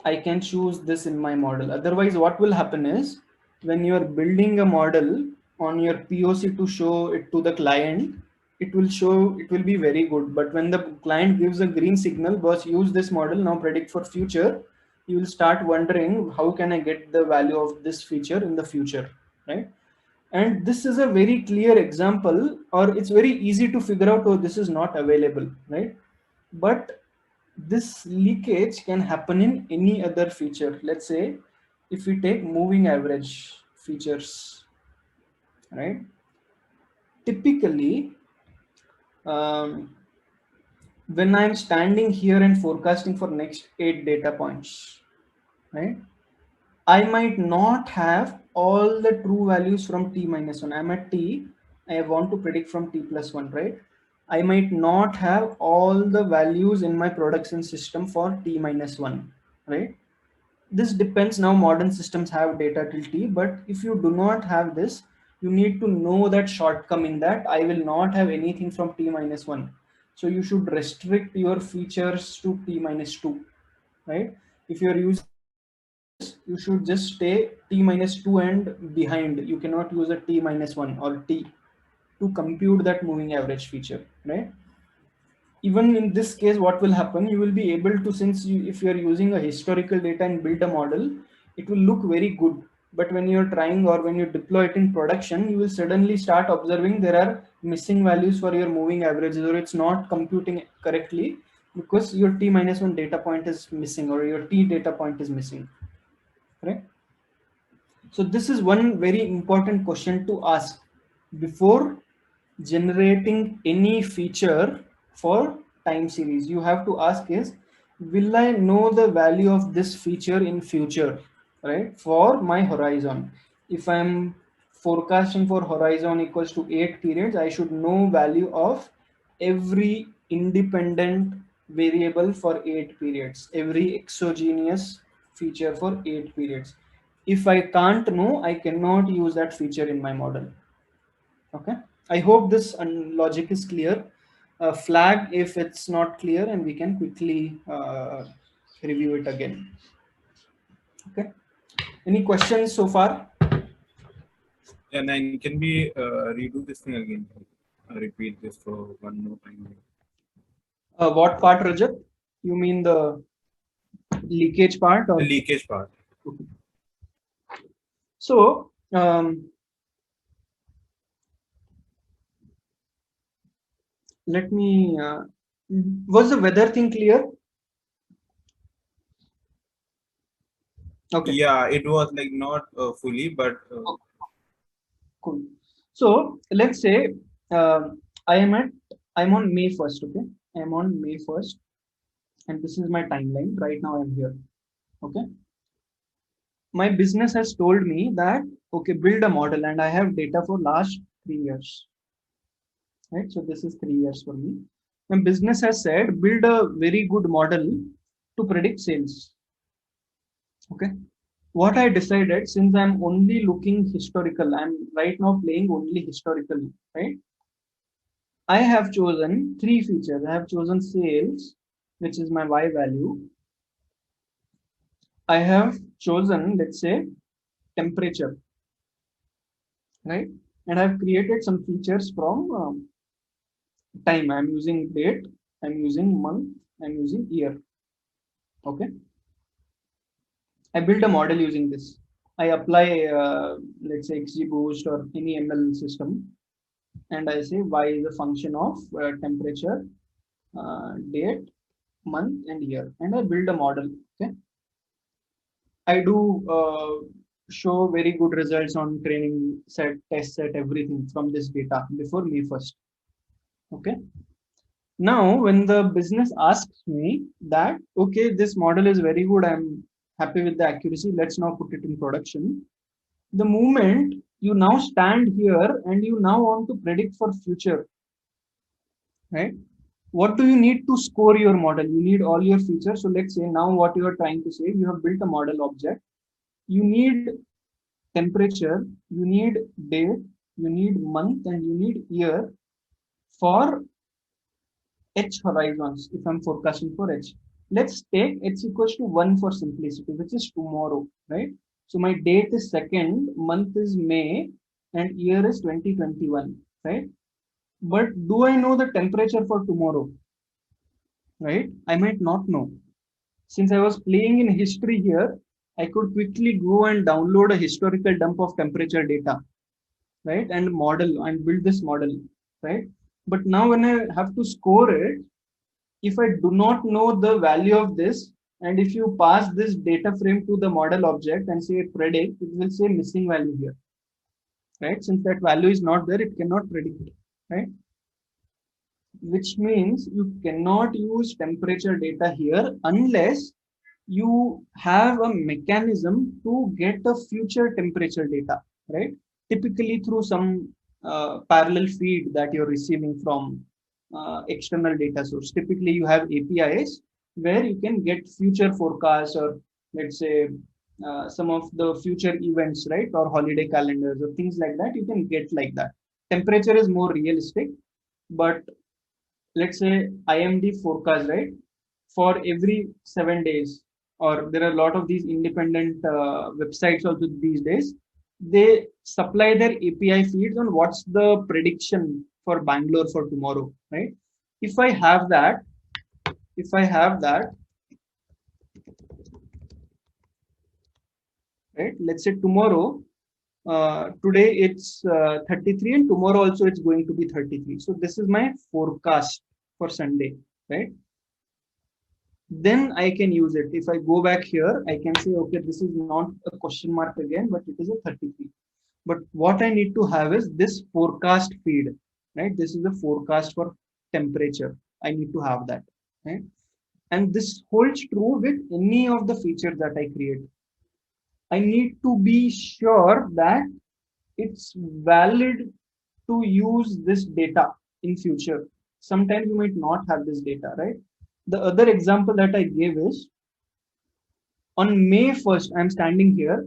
I can choose this in my model. Otherwise, what will happen is, when you are building a model on your POC to show it to the client, it will be very good. But when the client gives a green signal, boss, use this model, now predict for future, you will start wondering, how can I get the value of this feature in the future, right? And this is a very clear example, or it's very easy to figure out, oh, this is not available, right? But this leakage can happen in any other feature. Let's say if we take moving average features, right? Typically, when I'm standing here and forecasting for next 8 data points, right? I might not have all the true values from t minus 1. I'm at t. I want to predict from t plus 1, right? I might not have all the values in my production system for t minus 1, right? This depends. Now modern systems have data till t, but if you do not have this, you need to know that shortcoming, that I will not have anything from t minus 1. So you should restrict your features to t minus 2, right? If you're using this, you should just stay t minus 2 and behind. You cannot use a t minus 1 or t to compute that moving average feature, right? Even in this case, what will happen, you will be able to, since you, if you are using a historical data and build a model, it will look very good. But when you're trying, or when you deploy it in production, you will suddenly start observing there are missing values for your moving averages, or it's not computing correctly because your t minus 1 data point is missing, or your t data point is missing, right? So this is one very important question to ask before generating any feature for time series. You have to ask is, will I know the value of this feature in future, right? For my horizon. If I'm forecasting for horizon equals to 8 periods, I should know value of every independent variable for 8 periods, every exogenous feature for 8 periods. If I can't know, I cannot use that feature in my model. Okay, I hope this logic is clear. Flag if it's not clear, and we can quickly review it again. Okay, any questions so far? Yeah, Nayan, can we redo this thing again? Repeat this for one more time. What part, Rajat? You mean the leakage part, The or? leakage part. Okay. So let me. Was the weather thing clear? Okay. Yeah, it was like not fully, but Cool. So let's say I am at I'm on May 1st. Okay, I'm on May 1st, and this is my timeline. Right now I'm here. Okay, my business has told me that, okay, build a model, and I have data for last 3 years. Right, so this is 3 years for me. My business has said build a very good model to predict sales. Okay, what I decided, since I'm only looking historical, I'm right now playing only historical, right? I have chosen 3 features. I have chosen sales, which is my Y value. I have chosen, let's say, temperature, right? And I've created some features from time. I'm using date, I'm using month, I'm using year. Okay. I build a model using this. I apply, let's say, XGBoost or any ML system, and I say Y is a function of temperature, date, month, and year, and I build a model. Okay. I do show very good results on training set, test set, everything from this data before May 1st. Okay. Now, when the business asks me that, okay, this model is very good, I'm happy with the accuracy, let's now put it in production. The moment you now stand here and you now want to predict for future, right? What do you need to score your model? You need all your features. So let's say now what you are trying to say, you have built a model object. You need temperature, you need date, you need month, and you need year for H horizons. If I'm forecasting for H, let's take H equals to 1 for simplicity, which is tomorrow, right? So my date is 2nd, month is May, and year is 2021, right? But do I know the temperature for tomorrow? Right? I might not know. Since I was playing in history here, I could quickly go and download a historical dump of temperature data. right? And model and build this model, right? But now when I have to score it, if I do not know the value of this, and if you pass this data frame to the model object and say predict, it will say missing value here, right? Since that value is not there, it cannot predict, right? Which means you cannot use temperature data here unless you have a mechanism to get a future temperature data, right? Typically through some parallel feed that you're receiving from external data source. Typically you have APIs where you can get future forecasts, or let's say some of the future events, right? Or holiday calendars or things like that. You can get like that. Temperature is more realistic, but let's say IMD forecast, right? For every 7 days, or there are a lot of these independent websites also these days. They supply their API feeds on what's the prediction for Bangalore for tomorrow, right? If I have that, right? Let's say tomorrow, today it's 33, and tomorrow also it's going to be 33. So this is my forecast for Sunday, right? Then I can use it. If I go back here, I can say, okay, this is not a question mark again, but it is a 33. But what I need to have is this forecast feed, right? This is the forecast for temperature. I need to have that, right? And this holds true with any of the features that I create. I need to be sure that it's valid to use this data in future. Sometimes you might not have this data, right? The other example that I gave is on May 1st, I'm standing here.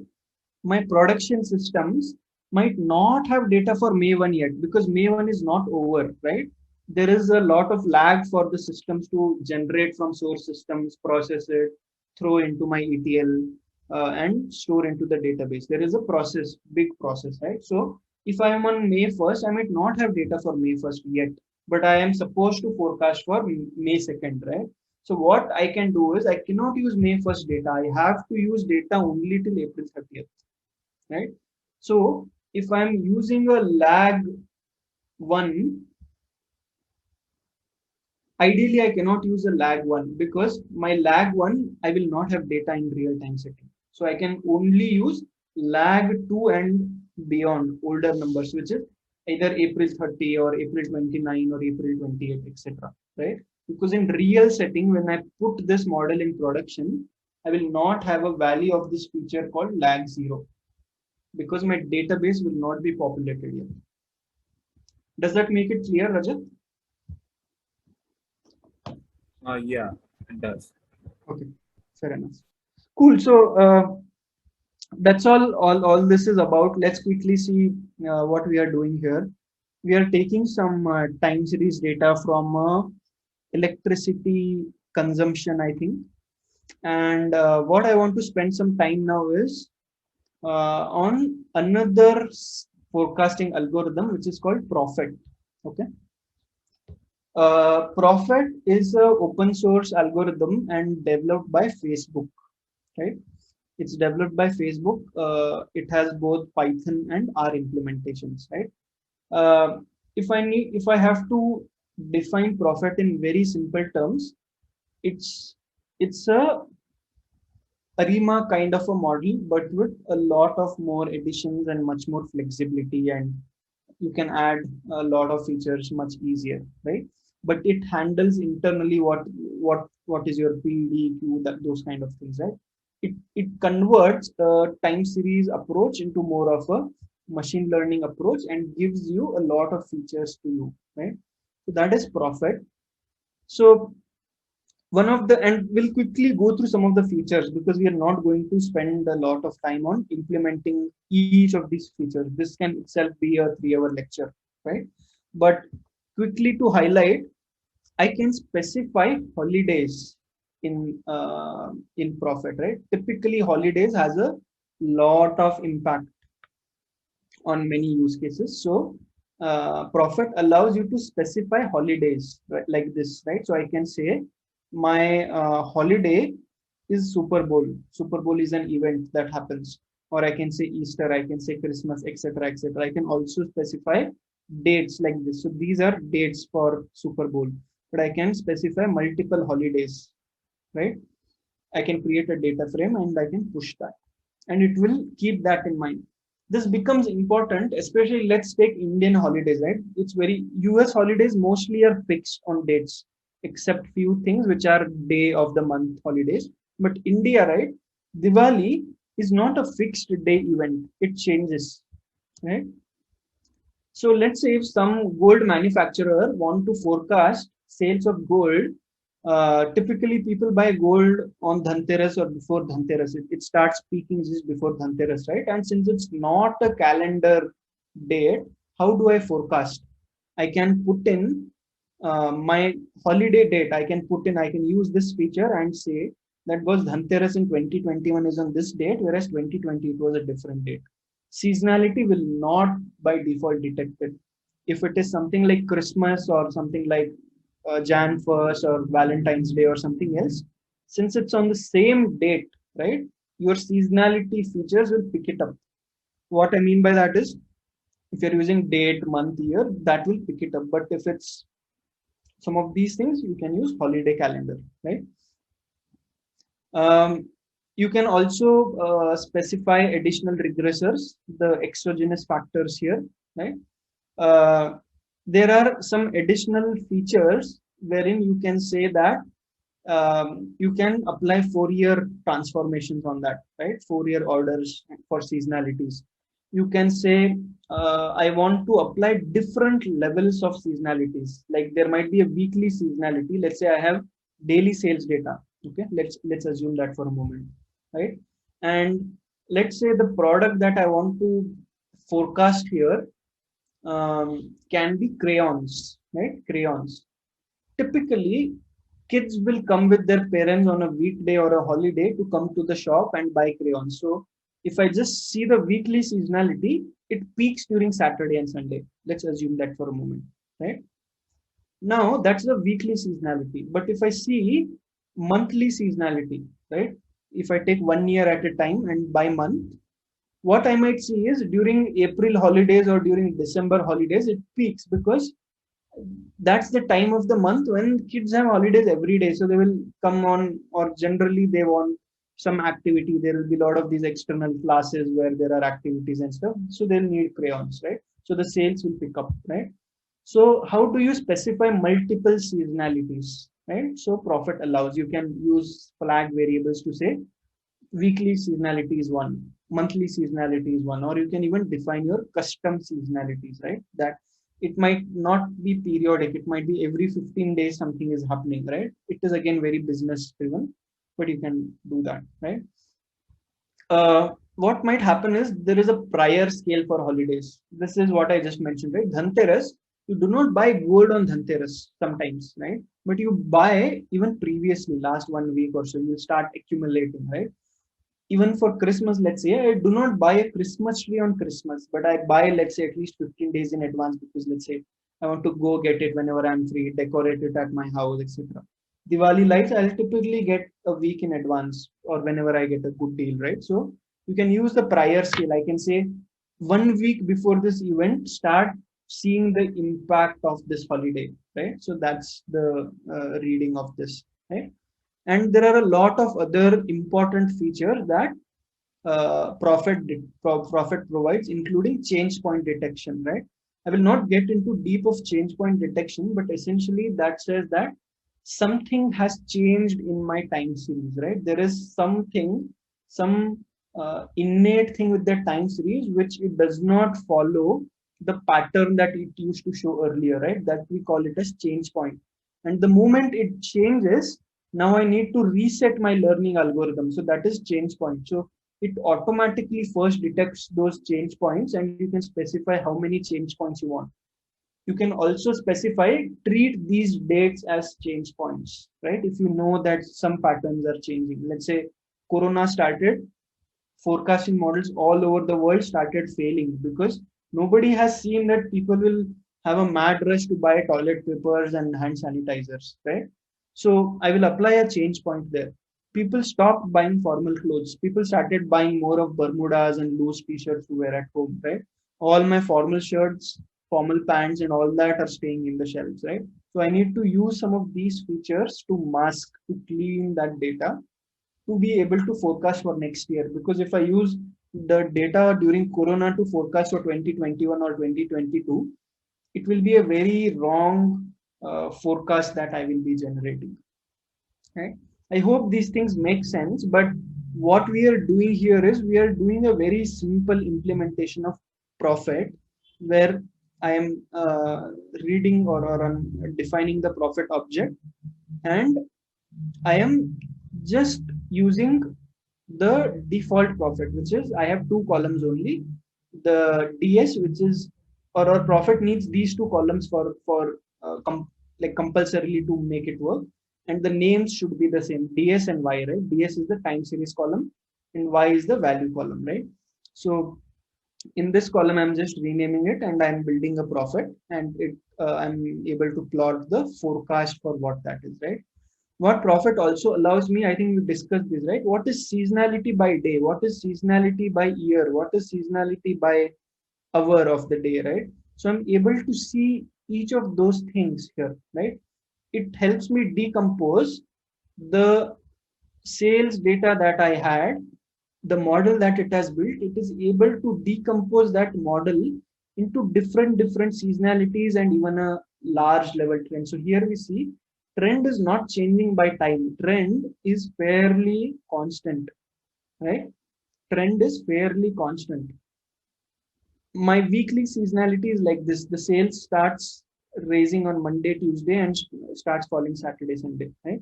My production systems might not have data for May 1 yet, because May 1 is not over, right? There is a lot of lag for the systems to generate from source systems, process it, throw into my ETL, and store into the database. There is a process, big process, right? So if I am on May 1st, I might not have data for May 1st yet, but I am supposed to forecast for May 2nd, right? So what I can do is I cannot use May 1st data. I have to use data only till April 30th, right? So if I'm using a lag one, ideally I cannot use a lag one, because my lag one, I will not have data in real time setting. So I can only use lag 2 and beyond, older numbers, which is either April 30 or April 29 or April 28, etc. Right? Because in real setting, when I put this model in production, I will not have a value of this feature called lag 0, because my database will not be populated yet. Does that make it clear, Rajat? Yeah, it does. Okay, fair enough. Cool. So that's all this is about. Let's quickly see what we are doing here. We are taking some time series data from electricity consumption, I think. And what I want to spend some time now is on another forecasting algorithm, which is called Prophet. Okay. Prophet is an open source algorithm and developed by Facebook, right? It's developed by Facebook. It has both Python and R implementations, right? If I have to define Prophet in very simple terms, it's a ARIMA kind of a model, but with a lot of more additions and much more flexibility, and you can add a lot of features much easier, right? But it handles internally what is your PD, Q, those kind of things, right? It converts a time series approach into more of a machine learning approach and gives you a lot of features to you, right? So that is Prophet. So and we'll quickly go through some of the features, because we are not going to spend a lot of time on implementing each of these features. This can itself be a 3-hour lecture, right? But quickly to highlight, I can specify holidays in Prophet, right? Typically holidays has a lot of impact on many use cases. So Prophet allows you to specify holidays, right? Like this, right? So I can say my holiday is Super Bowl. Super Bowl is an event that happens or I can say Easter, I can say Christmas, etc., etc. I can also specify dates like this. So these are dates for Super Bowl, but I can specify multiple holidays, right? I can create a data frame and I can push that, and it will keep that in mind. This becomes important, especially let's take Indian holidays, right? It's very US holidays mostly are fixed on dates, except few things which are day of the month holidays. But India, right? Diwali is not a fixed day event, it changes, right? So let's say if some gold manufacturer want to forecast sales of gold, typically people buy gold on Dhanteras or before Dhanteras. It starts peaking just before Dhanteras, right? And since it's not a calendar date, how do I forecast? I can put in my holiday date. I can use this feature and say that was Dhanteras in 2021 is on this date, whereas 2020 it was a different date. Seasonality will not by default detected. If it is something like Christmas or something like Jan 1st or Valentine's Day or something else, since it's on the same date, right? Your seasonality features will pick it up. What I mean by that is, if you're using date, month, year, that will pick it up. But if it's some of these things, you can use holiday calendar, right? You can also specify additional regressors, the exogenous factors here, right? There are some additional features wherein you can say that you can apply Fourier transformations on that, right? Fourier orders for seasonalities. You can say, I want to apply different levels of seasonalities. Like there might be a weekly seasonality. Let's say I have daily sales data. Okay, let's assume that for a moment, right? And let's say the product that I want to forecast here can be crayons, right? Crayons. Typically, kids will come with their parents on a weekday or a holiday to come to the shop and buy crayons. So if I just see the weekly seasonality, it peaks during Saturday and Sunday. Let's assume that for a moment, right? Now that's the weekly seasonality. But if I see monthly seasonality, right? If I take 1 year at a time and by month, what I might see is during April holidays or during December holidays, it peaks because that's the time of the month when kids have holidays every day. So they will come on, or generally they want some activity. There will be a lot of these external classes where there are activities and stuff. So they'll need crayons, right? So the sales will pick up, right? So how do you specify multiple seasonalities, right? So Prophet allows, you can use flag variables to say weekly seasonality is one, monthly seasonality is one, or you can even define your custom seasonalities, right? That it might not be periodic, it might be every 15 days something is happening, right? It is again very business driven, but you can do that, right? What might happen is there is a prior scale for holidays. This is what I just mentioned, right? Dhanteras, you do not buy gold on Dhanteras sometimes, right? But you buy even previously, last 1 week or so, you start accumulating, right? Even for Christmas, let's say, I do not buy a Christmas tree on Christmas, but I buy, let's say, at least 15 days in advance because, let's say, I want to go get it whenever I'm free, decorate it at my house, etc. Diwali lights, I'll typically get a week in advance or whenever I get a good deal, right? So you can use the prior scale. I can say 1 week before this event, start seeing the impact of this holiday, right? So that's the reading of this, right? And there are a lot of other important features that Prophet provides, including change point detection, right? I will not get into deep of change point detection, but essentially that says that something has changed in my time series, right? There is something, some innate thing with the time series, which it does not follow the pattern that it used to show earlier, right? That we call it as change point. And the moment it changes, now I need to reset my learning algorithm. So that is change point. So it automatically first detects those change points, and you can specify how many change points you want. You can also specify, treat these dates as change points, right? If you know that some patterns are changing. Let's say Corona started, forecasting models all over the world started failing because nobody has seen that people will have a mad rush to buy toilet papers and hand sanitizers, right? So I will apply a change point there. people stopped buying formal clothes. People started buying more of Bermudas and loose t-shirts to wear at home, right? All my formal shirts, formal pants, and all that are staying in the shelves, right? So I need to use some of these features to mask, to clean that data, to be able to forecast for next year. Because if I use the data during Corona to forecast for 2021 or 2022, it will be a very wrong forecast that I will be generating. Right? I hope these things make sense, but what we are doing here is we are doing a very simple implementation of profit, where I am reading or I'm defining the profit object, and I am just using the default profit, which is I have two columns only. The DS, which is or profit needs these two columns for like compulsorily to make it work, and the names should be the same, DS and Y, right? DS is the time series column, and Y is the value column, right? So in this column, I'm just renaming it, and I'm building a profit, and I'm able to plot the forecast for what that is, right? What profit also allows me, I think we discussed this, right? What is seasonality by day? What is seasonality by year? What is seasonality by hour of the day, right? So I'm able to see each of those things here, right? It helps me decompose the sales data that I had, the model that it has built. It is able to decompose that model into different seasonalities and even a large level trend. So here we see trend is not changing by time. Trend is fairly constant, right? Trend is fairly constant. My weekly seasonality is like this. The sales starts raising on Monday, Tuesday, and starts falling Saturday, Sunday, right?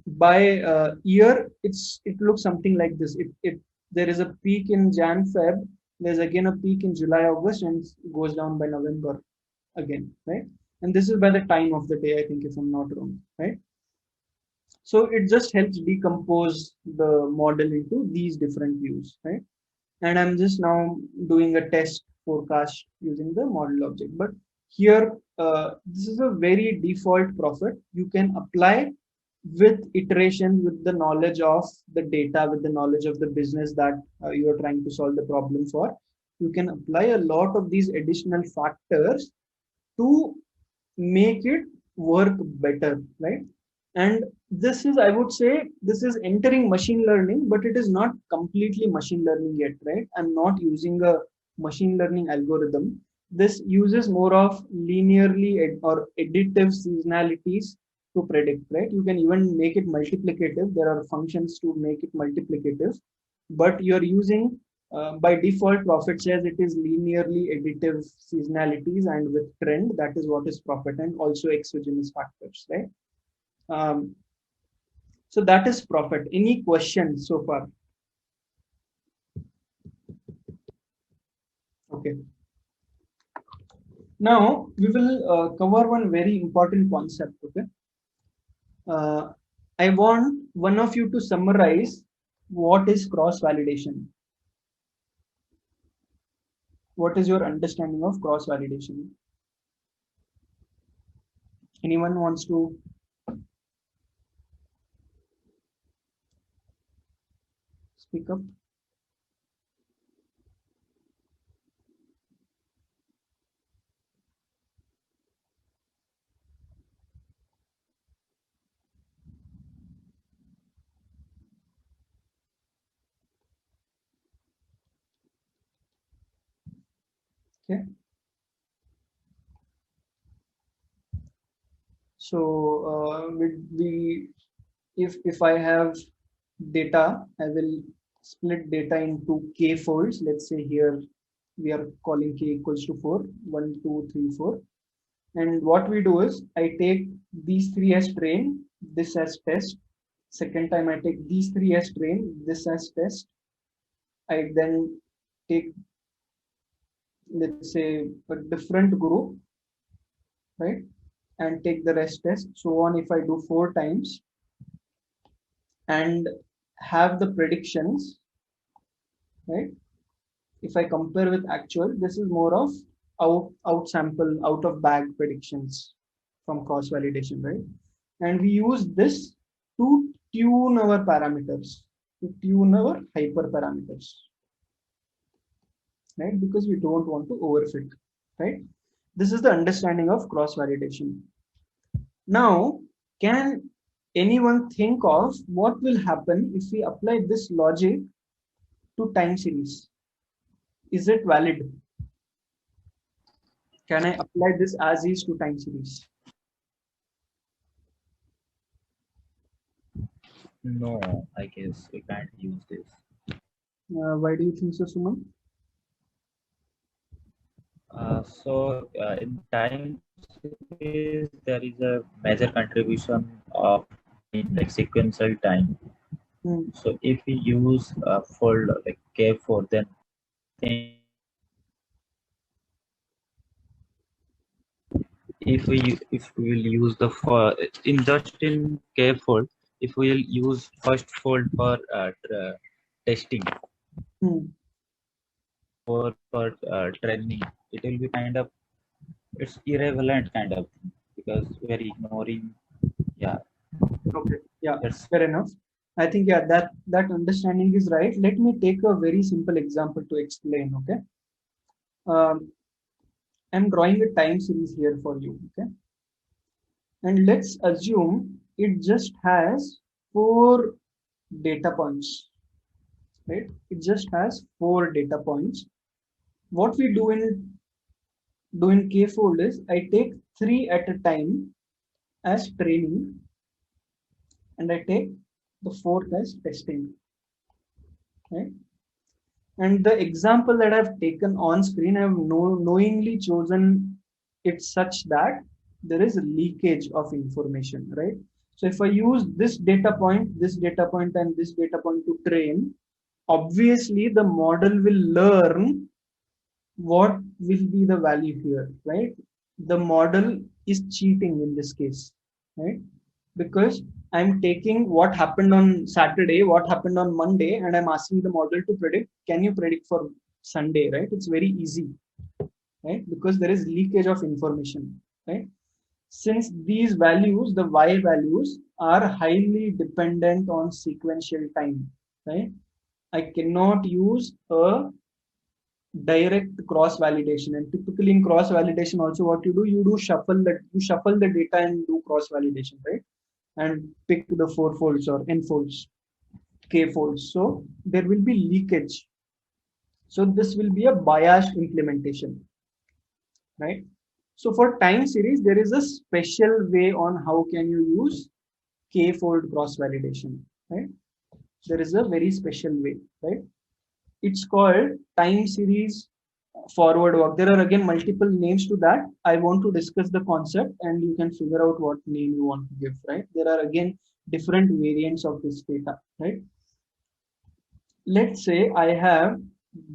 By year, it looks something like this. If there is a peak in Jan, Feb, there's again a peak in July, August, and goes down by November again, right? And this is by the time of the day, I think, if I'm not wrong, right? So it just helps decompose the model into these different views, right? And I'm just now doing a test forecast using the model object. But here, this is a very default profit. You can apply with iteration, with the knowledge of the data, with the knowledge of the business that you are trying to solve the problem for. You can apply a lot of these additional factors to make it work better, right? And this is, I would say, this is entering machine learning, but it is not completely machine learning yet, right? I'm not using a machine learning algorithm. This uses more of linearly or additive seasonalities to predict, right? You can even make it multiplicative. There are functions to make it multiplicative, but you're using by default, profit shares, it is linearly additive seasonalities, and with trend, that is what is profit, and also exogenous factors, right? So that is profit. Any questions so far? Okay. Now we will cover one very important concept. Okay. I want one of you to summarize what is cross validation. What is your understanding of cross validation? Anyone wants to? Speak up. Okay. So if I have data, I will split data into k folds. Let's say here we are calling k equals to 4, 1, 2, 3, 4. And what we do is I take these three as train, this as test. Second time I take these three as train, this as test. I then take, let's say, a different group, right? And take the rest test. So on, if I do 4 times and have the predictions, right? If I compare with actual, this is more of out sample, out of bag predictions from cross validation, right? And we use this to tune our parameters, to tune our hyperparameters, right? Because we don't want to overfit, right? This is the understanding of cross validation. Now, can anyone think of what will happen if we apply this logic to time series? Is it valid? Can I apply this as is to time series? No, I guess we can't use this. Why do you think so, Suman? In time series, there is a major contribution of in like sequential time. Hmm. So if we use fold like K4, then think if we will use the for in just in K fold, if we will use first fold for testing Hmm. for training, it will be kind of it's irrelevant kind of thing because we are ignoring. Yeah, Okay. Yeah, that's fair enough. I think yeah, that understanding is right. Let me take a very simple example to explain. Okay. I'm drawing a time series here for you. Okay. And let's assume it just has 4 data points, right? It just has 4 data points. What we do in K-fold is I take 3 at a time as training and I take the 4th as testing, right? And the example that I've taken on screen, I've knowingly chosen it such that there is a leakage of information, right? So if I use this data point, and this data point to train, obviously the model will learn what will be the value here, right? The model is cheating in this case, right? Because I'm taking what happened on Saturday, what happened on Monday, and I'm asking the model to predict, can you predict for Sunday, right? It's very easy, right? Because there is leakage of information, right? Since these values, the Y values, are highly dependent on sequential time, right? I cannot use a direct cross validation, and typically in cross validation also what you do shuffle the data and do cross validation, right? And pick the 4 folds or n folds, k folds, so there will be leakage. So this will be a biased implementation, right? So for time series there is a special way on how can you use k fold cross validation, right? There is a very special way, right? It's called time series forward walk. There are again multiple names to that. I want to discuss the concept and you can figure out what name you want to give, right? There are again different variants of this data, right? Let's say I have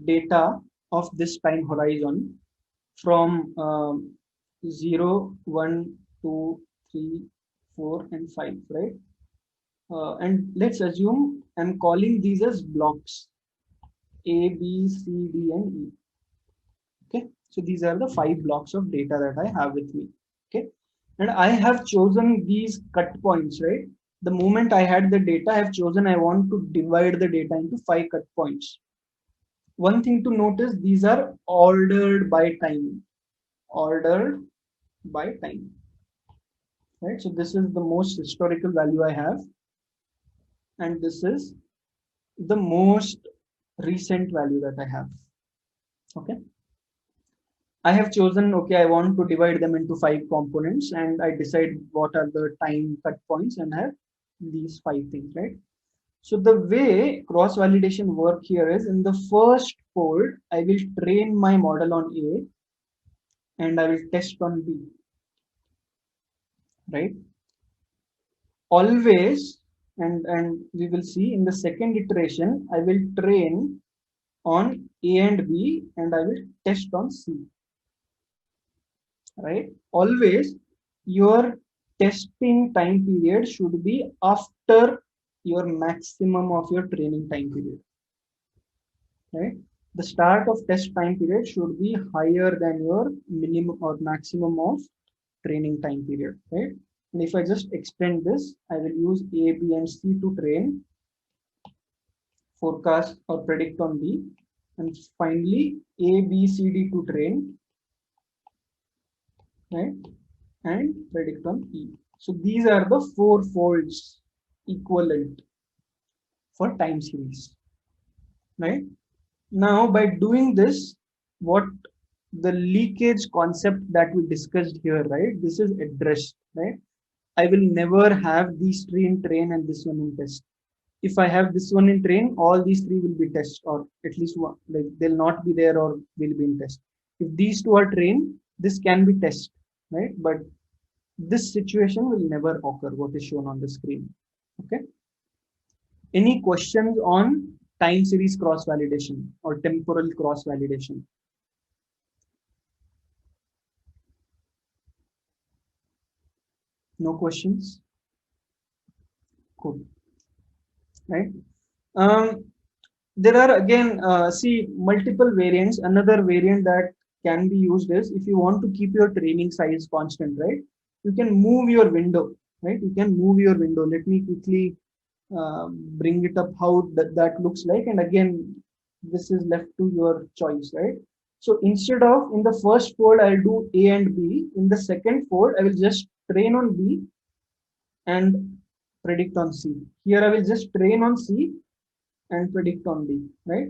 data of this time horizon from 0, 1, 2, 3, 4, and 5, right? And let's assume I'm calling these as blocks A, B, C, D, and E. Okay, so these are the 5 blocks of data that I have with me. Okay, and I have chosen these cut points, right? The moment I had the data, I have chosen I want to divide the data into 5 cut points. One thing to notice, these are ordered by time, ordered by time, right? So this is the most historical value I have, and this is the most recent value that I have. Okay, I have chosen, okay, I want to divide them into 5 components and I decide what are the time cut points and have these 5 things, right? So the way cross validation work here is in the first fold, I will train my model on A and I will test on B, right? Always, and we will see in the second iteration, I will train on A and B and I will test on C, right? Always your testing time period should be after your maximum of your training time period, right? The start of test time period should be higher than your minimum or maximum of training time period, right? And if I just extend this, I will use A, B, and C to train, forecast or predict on B, and finally A, B, C, D to train, right, and predict on E. So these are the 4 folds equivalent for time series, right? Now by doing this, what the leakage concept that we discussed here, right, this is addressed, right? I will never have these 3 in train and this one in test. If I have this one in train, all these 3 will be test, or at least one, like they'll not be there or will be in test. If these 2 are train, this can be test, right? But this situation will never occur, what is shown on the screen. Okay. Any questions on time series cross validation or temporal cross validation? No questions? Cool. Right. There are again, see, multiple variants. Another variant that can be used is if you want to keep your training size constant, right? You can move your window, right? You can move your window. Let me quickly bring it up how that looks like. And again, this is left to your choice, right? So instead of in the first fold, I'll do A and B. In the second fold, I will just train on B and predict on C. Here I will just train on C and predict on D, right?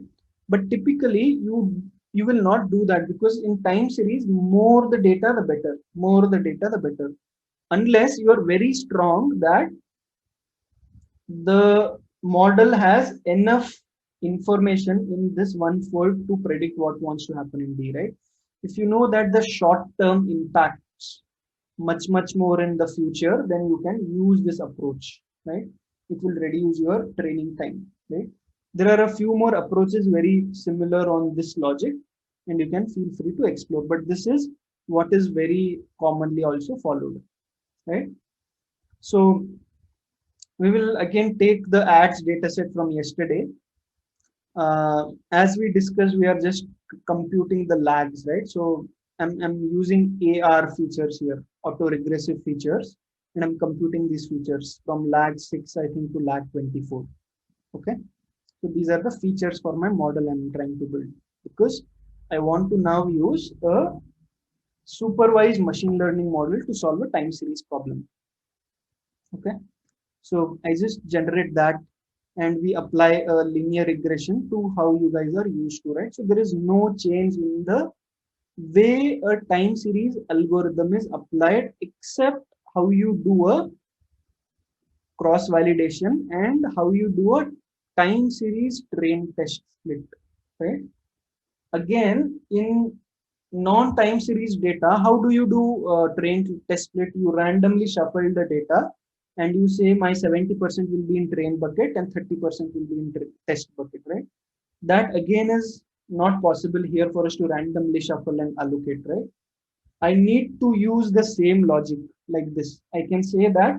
But typically you will not do that, because in time series, more the data the better, more the data the better, unless you are very strong that the model has enough information in this one fold to predict what wants to happen in D, right? If you know that the short term impacts much more in the future, then you can use this approach, right? It will reduce your training time, right? There are a few more approaches very similar on this logic, and you can feel free to explore, but this is what is very commonly also followed, right? So we will again take the ads dataset from yesterday. As we discussed, we are just computing the lags, right? So I'm using AR features here, auto-regressive features, and I'm computing these features from lag 6, I think, to lag 24. Okay. So these are the features for my model I'm trying to build, because I want to now use a supervised machine learning model to solve a time series problem. Okay. So I just generate that, and we apply a linear regression to how you guys are used to, right? So there is no change in the way a time series algorithm is applied, except how you do a cross validation and how you do a time series train test split, right? Again, in non-time series data, how do you do train test split? You randomly shuffle the data and you say my 70% will be in train bucket and 30% will be in test bucket, right? That again is not possible here for us to randomly shuffle and allocate, right? I need to use the same logic like this. I can say that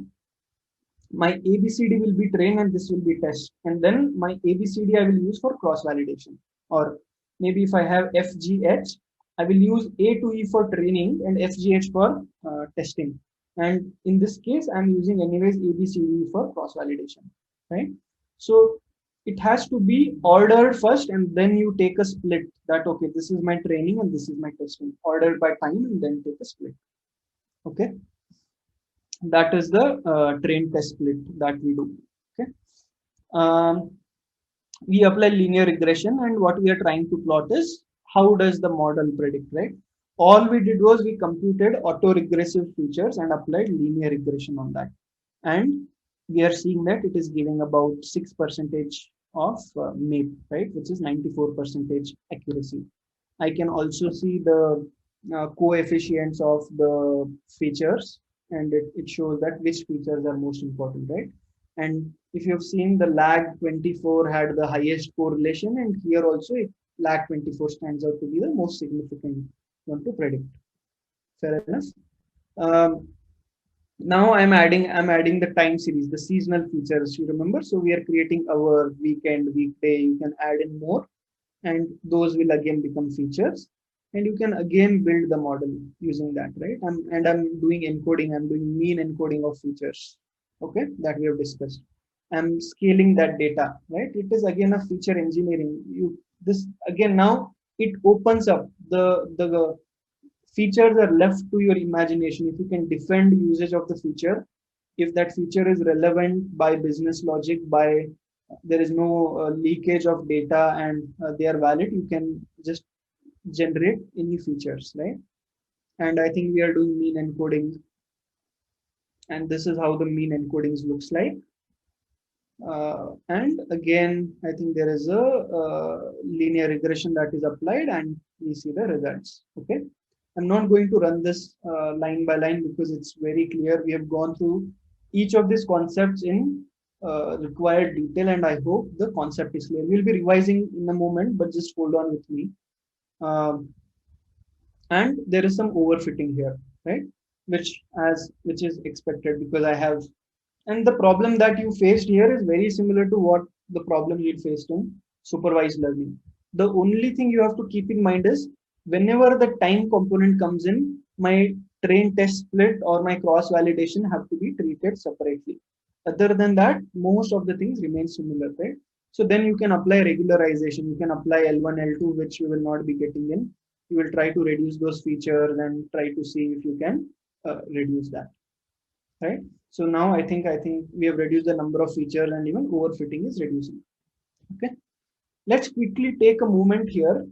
my ABCD will be train and this will be test, and then my ABCD I will use for cross validation. Or maybe if I have FGH, I will use A to E for training and FGH for testing. And in this case, I'm using anyways ABCD for cross validation, right? So it has to be ordered first, and then you take a split that, okay, this is my training and this is my testing, ordered by time, and then take a split. Okay. That is the train test split that we do. Okay. We apply linear regression, and what we are trying to plot is how does the model predict, right? All we did was we computed auto-regressive features and applied linear regression on that. And we are seeing that it is giving about 6% of MAPE, right? Which is 94% accuracy. I can also see the coefficients of the features, and it shows that which features are most important, right? And if you have seen, the lag 24 had the highest correlation, and here also lag 24 stands out to be the most significant one to predict. Fair enough. Now I'm adding the time series, the seasonal features, you remember? So we are creating our weekend, weekday, you can add in more, and those will again become features. and you can again build the model using that, right? I'm doing encoding, I'm doing mean encoding of features, okay, that we have discussed. I'm scaling that data, right? It is again a feature engineering. This again, now it opens up the features are left to your imagination. If you can defend usage of the feature, if that feature is relevant by business logic, by there is no leakage of data, and they are valid, you can just generate any features, right? And I think we are doing mean encoding, and this is how the mean encodings looks like. And again, I think there is a linear regression that is applied, and we see the results. Okay, I'm not going to run this line by line because it's very clear. We have gone through each of these concepts in required detail, and I hope the concept is clear. We'll be revising in a moment, but just hold on with me. And there is some overfitting here, right? Which is expected, because I have, and the problem that you faced here is very similar to what the problem you faced in supervised learning. The only thing you have to keep in mind is whenever the time component comes in, my train test split or my cross validation have to be treated separately. Other than that, most of the things remain similar, right? So then you can apply regularization, you can apply L1, L2, which you will not be getting in. You will try to reduce those features and try to see if you can reduce that, right? So now I think we have reduced the number of features, and even overfitting is reducing. Okay, let's quickly take a moment here,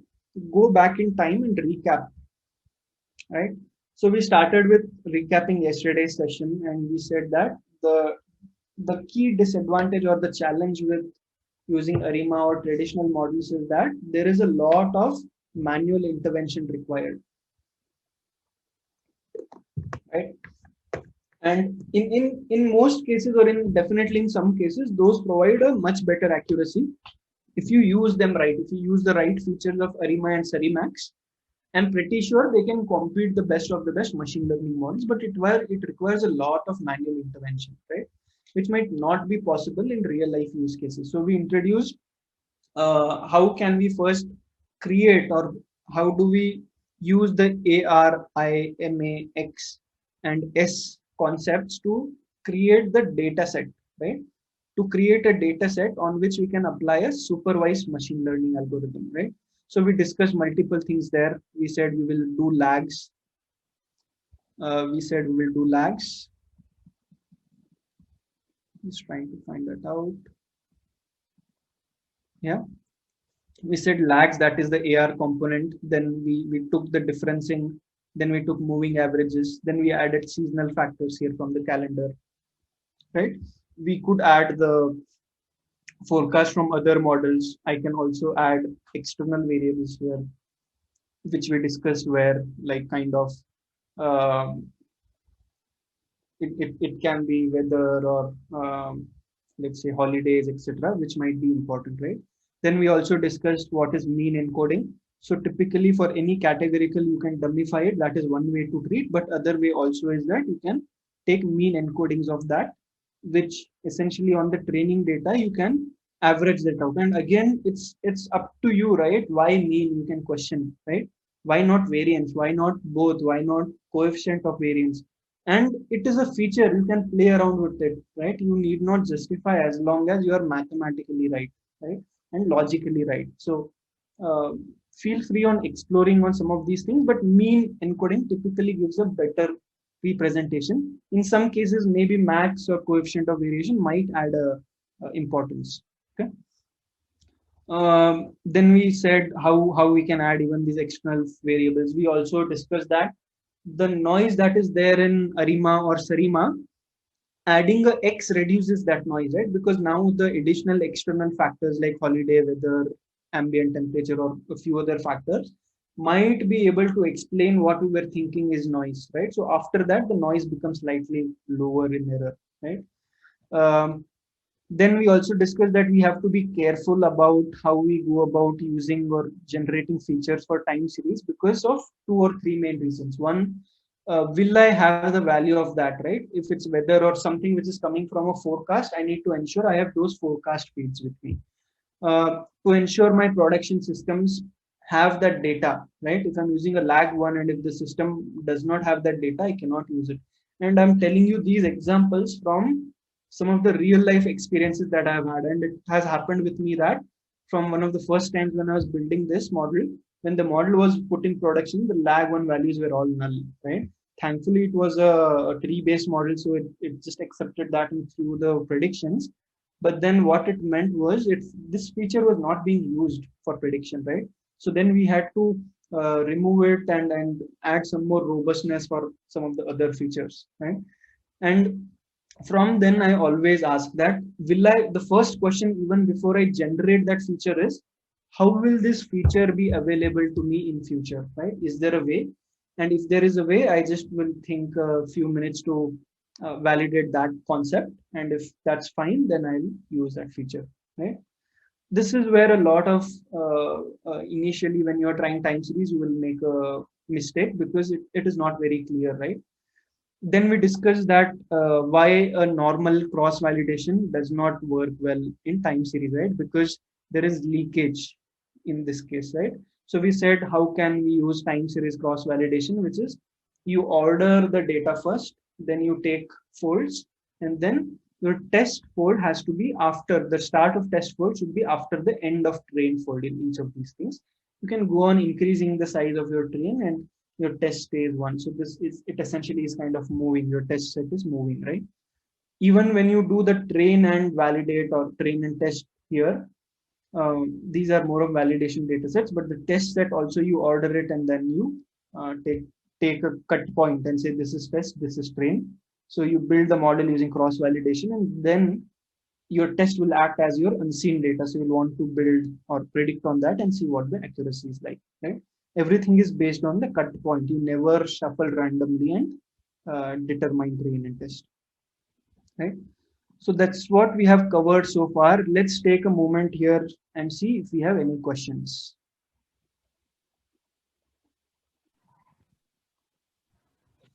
go back in time and recap, right? So we started with recapping yesterday's session, and we said that the key disadvantage or the challenge with using ARIMA or traditional models is that there is a lot of manual intervention required, right? And in most cases, or in definitely in some cases, those provide a much better accuracy if you use them right. If you use the right features of ARIMA and Sarimax, I'm pretty sure they can compete the best of the best machine learning models, but it requires a lot of manual intervention, right? Which might not be possible in real life use cases. So we introduced how can we first create, or how do we use the ARIMA, X, and S concepts to create the data set, right? To create a data set on which we can apply a supervised machine learning algorithm, right? So we discussed multiple things there. We said we will do lags. Just trying to find that out. Yeah. We said lags, that is the AR component. Then we took the differencing. Then we took moving averages. Then we added seasonal factors here from the calendar, right? We could add the forecast from other models. I can also add external variables here, which we discussed, where like kind of it can be weather or let's say holidays, etc., which might be important, right? Then we also discussed what is mean encoding. So typically for any categorical, you can dummify it. That is one way to treat, but other way also is that you can take mean encodings of that, which essentially on the training data, you can average that out. And again, it's up to you, right? Why mean? You can question, right? Why not variance? Why not both? Why not coefficient of variance? And it is a feature, you can play around with it, right? You need not justify as long as you are mathematically right, right? And logically right. So feel free on exploring on some of these things, but mean encoding typically gives a better representation. In some cases, maybe max or coefficient of variation might add a importance. Okay. Then we said how we can add even these external variables. We also discussed that the noise that is there in ARIMA or Sarima, adding a X reduces that noise, right? Because now the additional external factors like holiday, weather, ambient temperature, or a few other factors might be able to explain what we were thinking is noise, right? So after that, the noise becomes slightly lower in error, right? Then we also discussed that we have to be careful about how we go about using or generating features for time series because of 2 or 3 main reasons. One, will I have the value of that, right? If it's weather or something which is coming from a forecast, I need to ensure I have those forecast feeds with me. To ensure my production systems have that data, right? If I'm using a lag one and if the system does not have that data, I cannot use it. And I'm telling you these examples from some of the real life experiences that I've had. And it has happened with me that from one of the first times when I was building this model, when the model was put in production, the lag one values were all null, right? Thankfully, it was a tree-based model, so it just accepted that and threw the predictions. But then what it meant was this feature was not being used for prediction, right? So then we had to remove it and add some more robustness for some of the other features, right? And from then I always ask that, the first question even before I generate that feature is, how will this feature be available to me in future, right? Is there a way? And if there is a way, I just will think a few minutes to validate that concept. And if that's fine, then I'll use that feature, right? This is where a lot of initially when you're trying time series, you will make a mistake because it is not very clear, right? Then we discussed that why a normal cross validation does not work well in time series, right? Because there is leakage in this case, right? So we said, how can we use time series cross validation, which is you order the data first, then you take folds, and then your test fold has to be after the start of test fold should be after the end of train fold in each of these things. You can go on increasing the size of your train and your test stays one. So this is, it essentially is kind of moving, your test set is moving, right? Even when you do the train and validate or train and test here, these are more of validation data sets, but the test set also you order it and then you take a cut point and say this is test, this is train. So you build the model using cross validation, and then your test will act as your unseen data. So you'll want to build or predict on that and see what the accuracy is like, right? Everything is based on the cut point. You never shuffle randomly and determine train and test, right? So that's what we have covered so far. Let's take a moment here and see if we have any questions.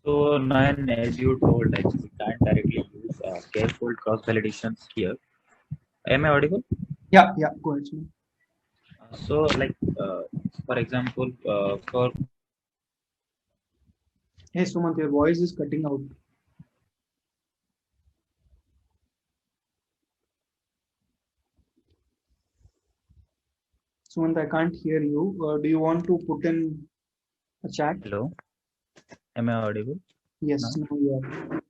So, Nayan, as you told, like, we can't directly use careful cross validations here. Am I audible? Yeah, go ahead. So, like, for example, for Hey, Sumant, your voice is cutting out. Sumant, I can't hear you. Do you want to put in a chat? hello, am I audible? Yes, No? now you are.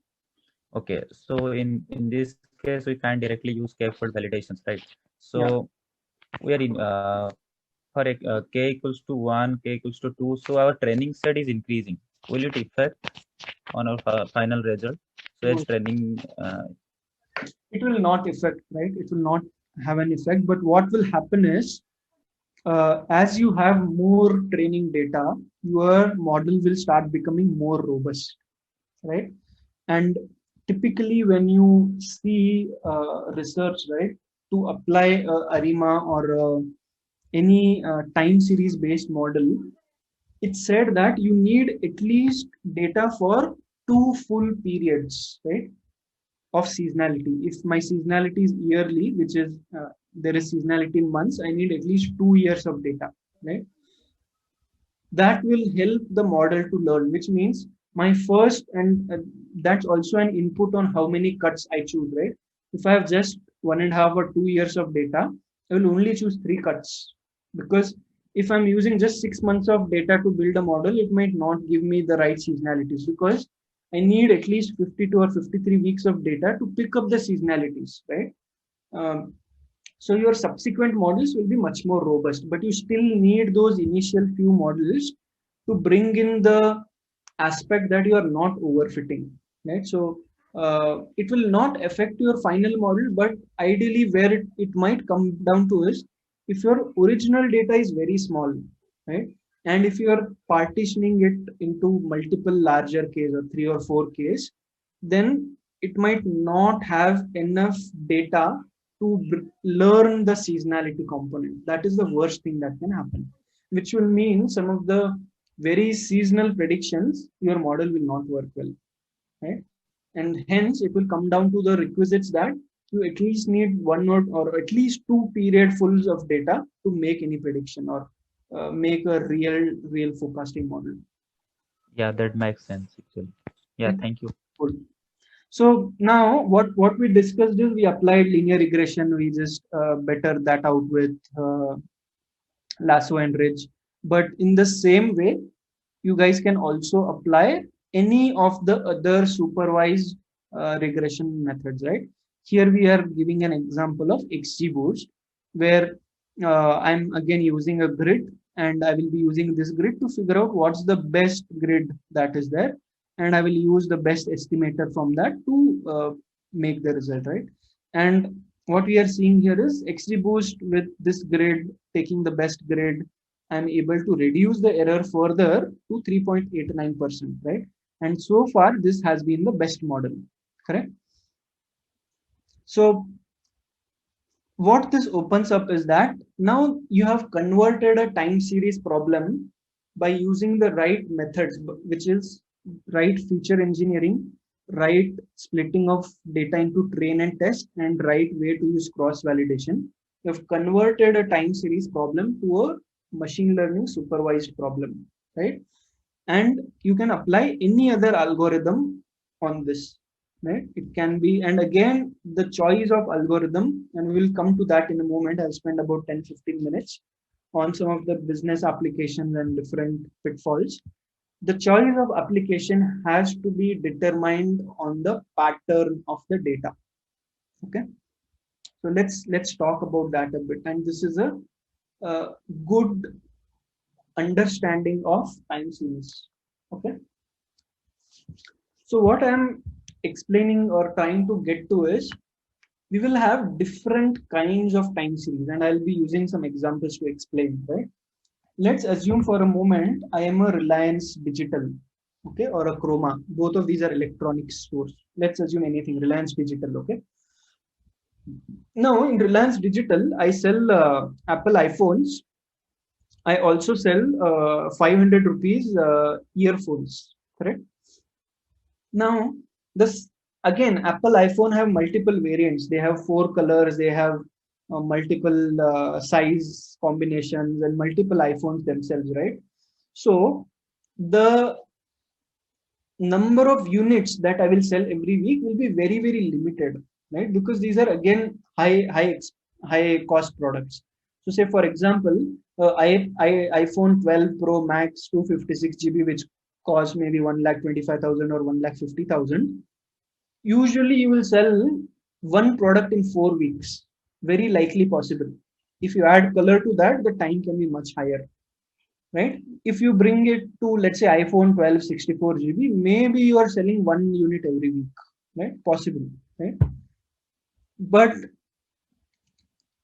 Okay, so in this case, we can't directly use careful validations, right? So we are in for k equals to 1, k equals to 2. So our training set is increasing. Will it affect on our final result? So as training, it will not affect, right? It will not have an effect. But what will happen is, as you have more training data, your model will start becoming more robust, right? And typically when you see research, right, to apply ARIMA or any time series based model, it said that you need at least data for 2 full periods, right, of seasonality. If my seasonality is yearly, which is there is seasonality in months, I need at least 2 years of data, right? That will help the model to learn, which means my first, and that's also an input on how many cuts I choose, right? If I have just 1.5 or 2 years of data, I will only choose 3 cuts, because if I'm using just 6 months of data to build a model, it might not give me the right seasonalities, because I need at least 52 or 53 weeks of data to pick up the seasonalities, right? So your subsequent models will be much more robust, but you still need those initial few models to bring in the aspect that you are not overfitting, right? So it will not affect your final model, but ideally where it might come down to is, if your original data is very small, right? And if you are partitioning it into multiple larger Ks or 3 or 4 Ks, then it might not have enough data to learn the seasonality component. That is the worst thing that can happen, which will mean some of the very seasonal predictions, your model will not work well, right? And hence it will come down to the requisites that you at least need 1 or at least 2 period fulls of data to make any prediction, or make a real forecasting model. Yeah, that makes sense actually. Yeah, Okay. thank you. Cool. So now what we discussed is we applied linear regression. We just better that out with lasso and ridge. But in the same way, you guys can also apply any of the other supervised regression methods, right? Here we are giving an example of XGBoost, where I'm again using a grid, and I will be using this grid to figure out what's the best grid that is there, and I will use the best estimator from that to make the result, right? And what we are seeing here is XGBoost with this grid, taking the best grid, I'm able to reduce the error further to 3.89%, right? And so far, this has been the best model, correct? So what this opens up is that now you have converted a time series problem by using the right methods, which is right feature engineering, right splitting of data into train and test, and right way to use cross validation. You have converted a time series problem to a machine learning supervised problem, right? And you can apply any other algorithm on this, right? It can be, and again, the choice of algorithm, and we will come to that in a moment. I'll spend about 10-15 minutes on some of the business applications and different pitfalls. The choice of application has to be determined on the pattern of the data. Okay, so let's talk about that a bit, and this is a good understanding of time series. Okay, so what I'm explaining or trying to get to is we will have different kinds of time series, and I'll be using some examples to explain, right? Let's assume for a moment I am a Reliance Digital, okay, or a Chroma. Both of these are electronics stores. Let's assume anything, Reliance Digital, okay. Now in Reliance Digital, I sell Apple iPhones. I also sell 500 rupees earphones, correct? Now this, again, Apple iPhone have multiple variants. They have 4 colors. They have multiple size combinations and multiple iPhones themselves, right? So the number of units that I will sell every week will be very limited, right? Because these are again high cost products. So say for example, iPhone 12 Pro Max 256 GB, which cost maybe 1,25,000 or 1,50,000. Usually you will sell one product in 4 weeks. Very likely possible. If you add color to that, the time can be much higher, right? If you bring it to, let's say, iPhone 12 64 GB, maybe you are selling 1 unit every week, right? Possible, right? But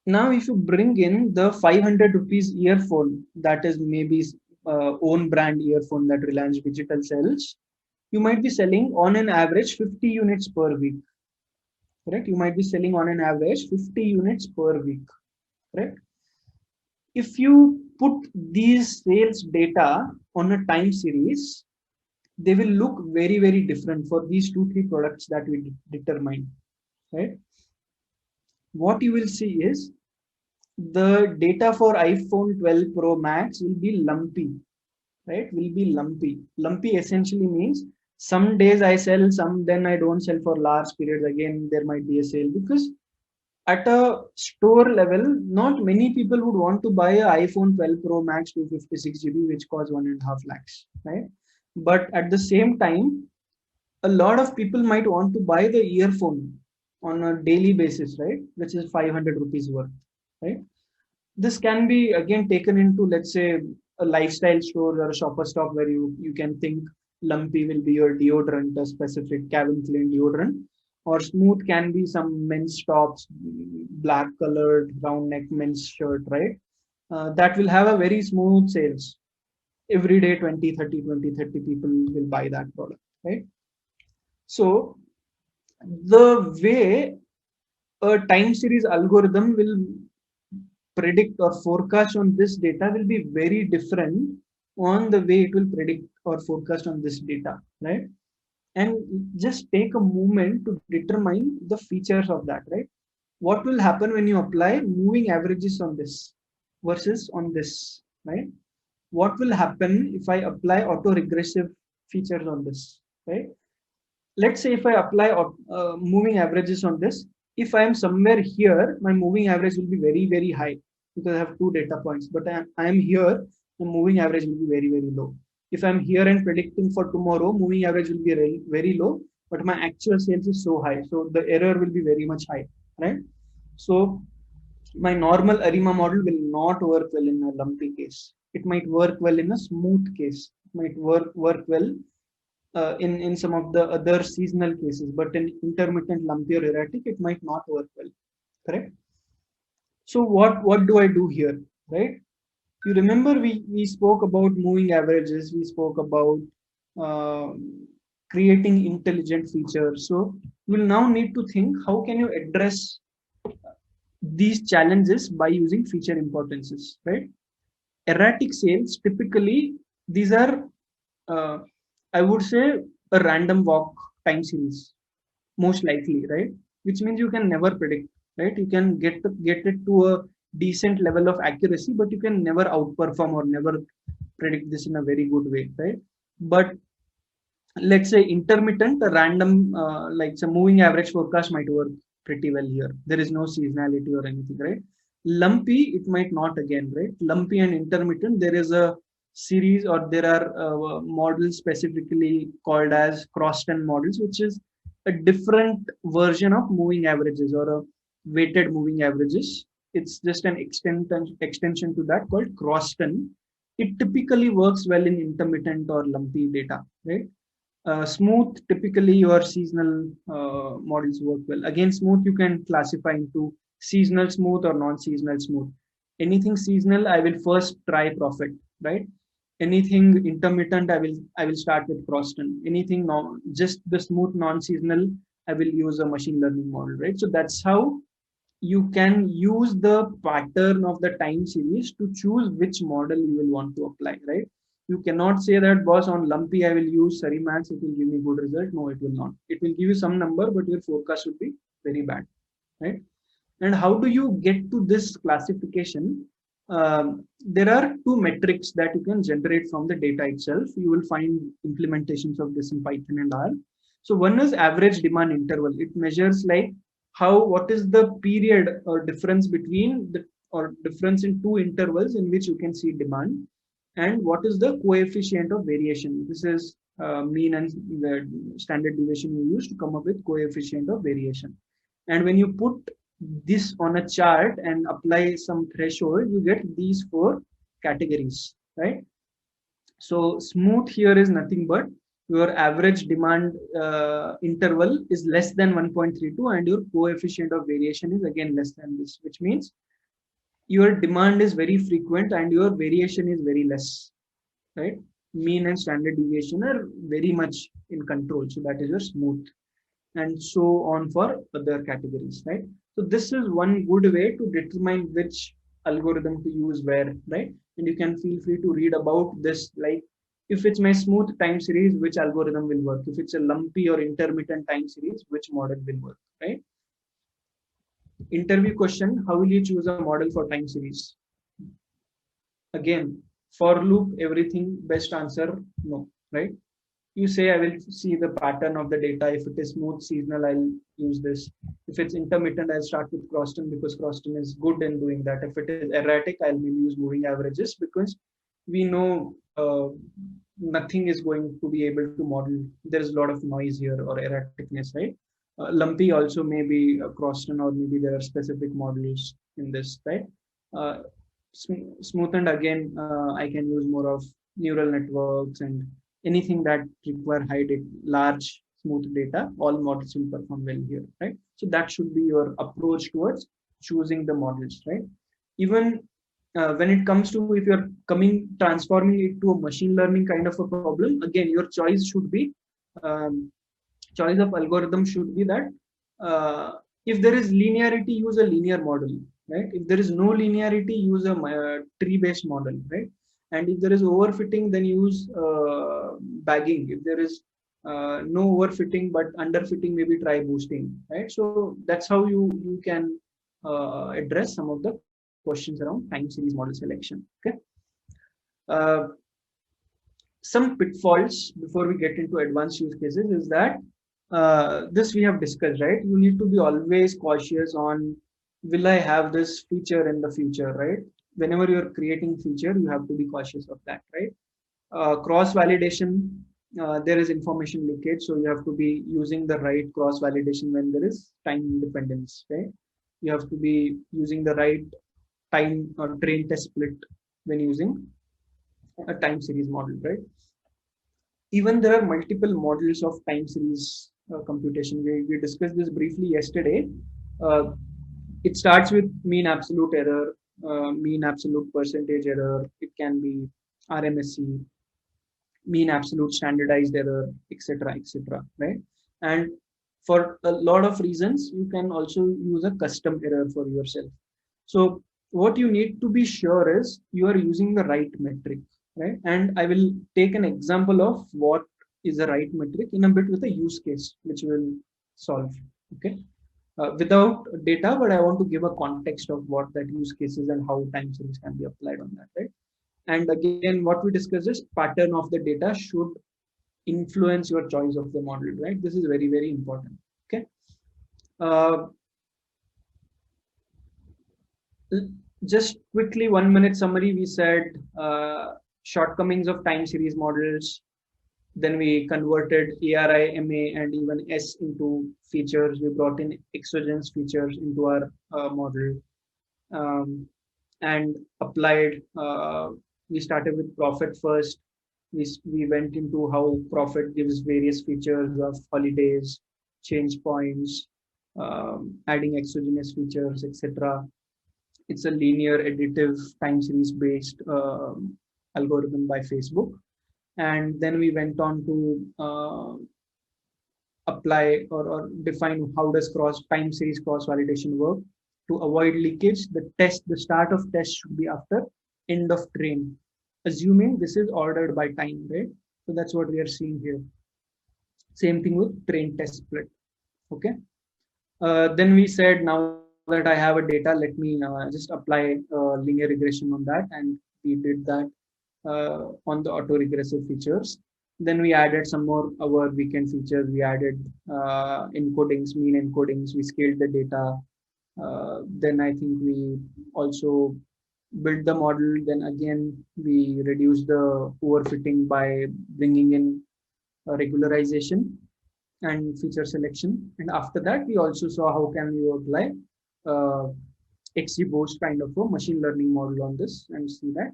now if you bring in the 500 rupees earphone, that is maybe own brand earphone that Reliance Digital sells, you might be selling on an average 50 units per week, correct? You might be selling on an average 50 units per week, correct? If you put these sales data on a time series, they will look very different for these 2-3 products that we determine, right? What you will see is the data for iPhone 12 Pro Max will be lumpy, right? Will be lumpy. Lumpy essentially means some days I sell, some then I don't sell for large periods. Again, there might be a sale, because at a store level, not many people would want to buy an iPhone 12 Pro Max 256 GB, which costs 1.5 lakhs, right? But at the same time, a lot of people might want to buy the earphone on a daily basis, right? Which is 500 rupees worth, right? This can be again taken into, let's say, a lifestyle store or a shopper stop, where you can think lumpy will be your deodorant, a specific Calvin Klein deodorant, or smooth can be some men's tops, black colored round neck men's shirt, right? That will have a very smooth sales. Every day 20-30 people will buy that product, right? So the way a time series algorithm will predict or forecast on this data will be very different on the way it will predict or forecast on this data, right? And just take a moment to determine the features of that, right? What will happen when you apply moving averages on this versus on this, right? What will happen if I apply auto-regressive features on this, right? Let's say if I apply moving averages on this, if I am somewhere here, my moving average will be very, very high because I have 2 data points, but I am here, the moving average will be very, very low. If I'm here and predicting for tomorrow, moving average will be very, very low, but my actual sales is so high. So the error will be very much high, right? So my normal ARIMA model will not work well in a lumpy case. It might work well in a smooth case. It might work well in some of the other seasonal cases, but in intermittent, lumpy or erratic, it might not work well. Correct? So what do I do here, right? You remember we spoke about moving averages, we spoke about creating intelligent features. So you will now need to think, how can you address these challenges by using feature importances, right? Erratic sales, typically these are I would say a random walk time series, most likely, right? Which means you can never predict, right? You can get it to a decent level of accuracy, but you can never outperform or never predict this in a very good way, right? But let's say intermittent, a random, like some moving average forecast might work pretty well here. There is no seasonality or anything, right? Lumpy, it might not again, right? Lumpy and intermittent, there is a series or there are models specifically called as Croston models, which is a different version of moving averages or a weighted moving averages. It's just an extension to that called Croston. It typically works well in intermittent or lumpy data, right? Smooth, typically your seasonal models work well. Again, smooth you can classify into seasonal smooth or non-seasonal smooth. Anything seasonal, I will first try profit, right? Anything intermittent, I will start with Croston. Anything just the smooth non-seasonal, I will use a machine learning model, right? So that's how you can use the pattern of the time series to choose which model you will want to apply, right? You cannot say that, boss, on lumpy I will use sarima, it will give me good result. No, it will not. It will give you some number, but your forecast will be very bad, right? And how do you get to this classification? There are 2 metrics that you can generate from the data itself. You will find implementations of this in Python and R. So one is average demand interval. It measures like what is the period or difference between difference in 2 intervals in which you can see demand, and what is the coefficient of variation. This is mean and the standard deviation you use to come up with coefficient of variation. And when you put this on a chart and apply some threshold, you get these 4 categories, right? So smooth here is nothing but your average demand interval is less than 1.32 and your coefficient of variation is again less than this, which means your demand is very frequent and your variation is very less, right? Mean and standard deviation are very much in control. So that is your smooth, and so on for other categories, right? So this is one good way to determine which algorithm to use where, right? And you can feel free to read about this, like if it's my smooth time series, which algorithm will work? If it's a lumpy or intermittent time series, which model will work, right? Interview question, how will you choose a model for time series? Again, for loop, everything, best answer, no, right? You say, I will see the pattern of the data. If it is smooth seasonal, I'll use this. If it's intermittent, I'll start with Croston because Croston is good in doing that. If it is erratic, I'll maybe use moving averages because we know nothing is going to be able to model. There's a lot of noise here or erraticness, right? Lumpy also may be Croston, or maybe there are specific models in this, right? Smoothened, again, I can use more of neural networks and anything that require large smooth data. All models will perform well here, right? So that should be your approach towards choosing the models, right? Even when it comes to if you're transforming it to a machine learning kind of a problem, again, your choice should be choice of algorithm should be that if there is linearity, use a linear model, right? If there is no linearity, use a tree-based model, right? And if there is overfitting, then use bagging. If there is no overfitting but underfitting, maybe try boosting, right? So that's how you can address some of the questions around time series model selection. Okay. Some pitfalls before we get into advanced use cases is that this we have discussed, right? You need to be always cautious on, will I have this feature in the future, right? Whenever you're creating feature, you have to be cautious of that, right? Cross validation, there is information leakage, so you have to be using the right cross validation when there is time independence, right? You have to be using the right time or train test split when using a time series model, right? Even there are multiple models of time series computation. We discussed this briefly yesterday. It starts with mean absolute error, mean absolute percentage error. It can be RMSE, mean absolute standardized error, etc., right? And for a lot of reasons, you can also use a custom error for yourself. So what you need to be sure is you are using the right metric, right? And I will take an example of what is the right metric in a bit with a use case, which will solve, okay? Without data, but I want to give a context of what that use case is and how time series can be applied on that, right? And again, what we discussed is pattern of the data should influence your choice of the model, right? This is very, very important, okay? Just quickly, 1 minute summary. We said shortcomings of time series models. Then we converted ARIMA and even S into features. We brought in exogenous features into our model and applied. We started with profit first. We went into how profit gives various features of holidays, change points, adding exogenous features, etc. It's a linear additive time series based algorithm by Facebook. And then we went on to apply or define how does time series cross validation work. To avoid leakage, the start of test should be after end of train, assuming this is ordered by time, right? So that's what we are seeing here. Same thing with train test split, okay? Then we said, now that I have a data, let me just apply linear regression on that, and we did that on the auto-regressive features. Then we added some more our weekend features. We added encodings, mean encodings. We scaled the data. Then I think we also built the model. Then again, we reduced the overfitting by bringing in regularization and feature selection. And after that, we also saw how can we apply XGBoost kind of a machine learning model on this and see that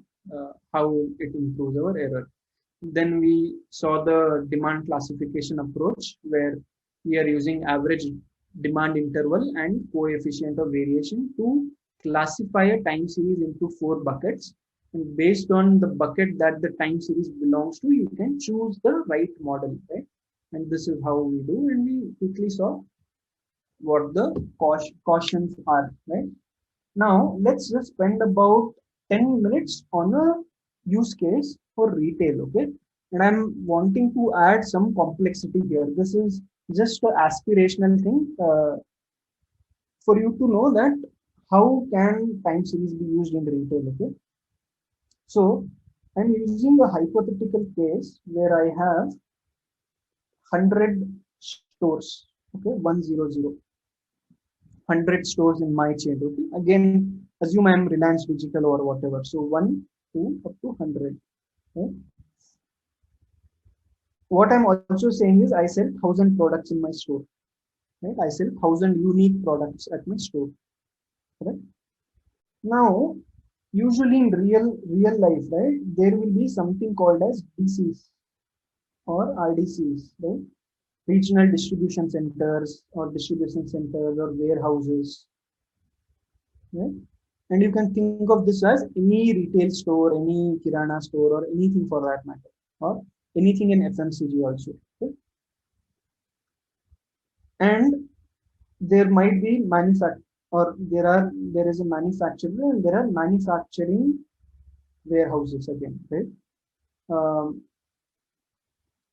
how it improves our error. Then we saw the demand classification approach, where we are using average demand interval and coefficient of variation to classify a time series into 4 buckets. And based on the bucket that the time series belongs to, you can choose the right model, right? And this is how we do. And we quickly saw what the cautions are, right? Now, let's just spend about 10 minutes on a use case for retail, okay? And I'm wanting to add some complexity here. This is just an aspirational thing for you to know that how can time series be used in retail, okay? So I'm using a hypothetical case where I have 100 stores, okay, 100 stores in my chain, okay? Again, assume I'm Reliance Digital or whatever. So 1, 2, up to 100. Okay? What I'm also saying is I sell 1,000 products in my store. Right? I sell 1,000 unique products at my store. Right? Now, usually in real life, right, there will be something called as DCs or RDCs, right? Regional distribution centers or warehouses. Right? And you can think of this as any retail store, any Kirana store, or anything for that matter, or anything in FMCG also. Okay? And there might be there is a manufacturer and there are manufacturing warehouses again, right?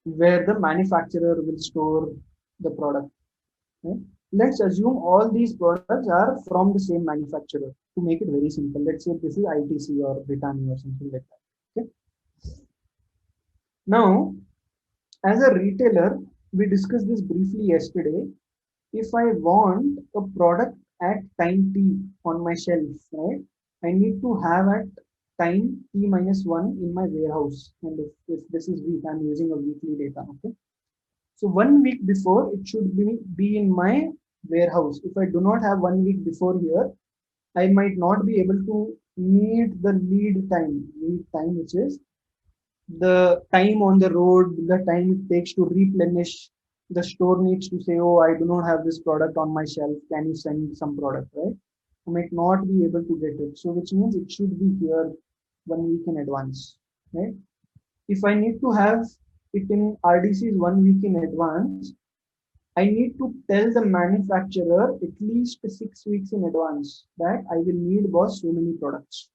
Where the manufacturer will store the product. Right? Let's assume all these products are from the same manufacturer. To make it very simple, let's say this is ITC or Britannia or something like that. Okay? Now, as a retailer, we discussed this briefly yesterday. If I want a product at time t on my shelf, right, I need to have at time t minus 1 in my warehouse. And if this is week, I'm using a weekly data. Okay. So 1 week before, it should be in my warehouse. If I do not have 1 week before here, I might not be able to meet the lead time, which is the time on the road, the time it takes to replenish. The store needs to say, oh, I do not have this product on my shelf. Can you send some product, right? I might not be able to get it. So which means it should be here 1 week in advance, right? If I need to have it in RDCs 1 week in advance, I need to tell the manufacturer at least 6 weeks in advance that I will need boss so many products,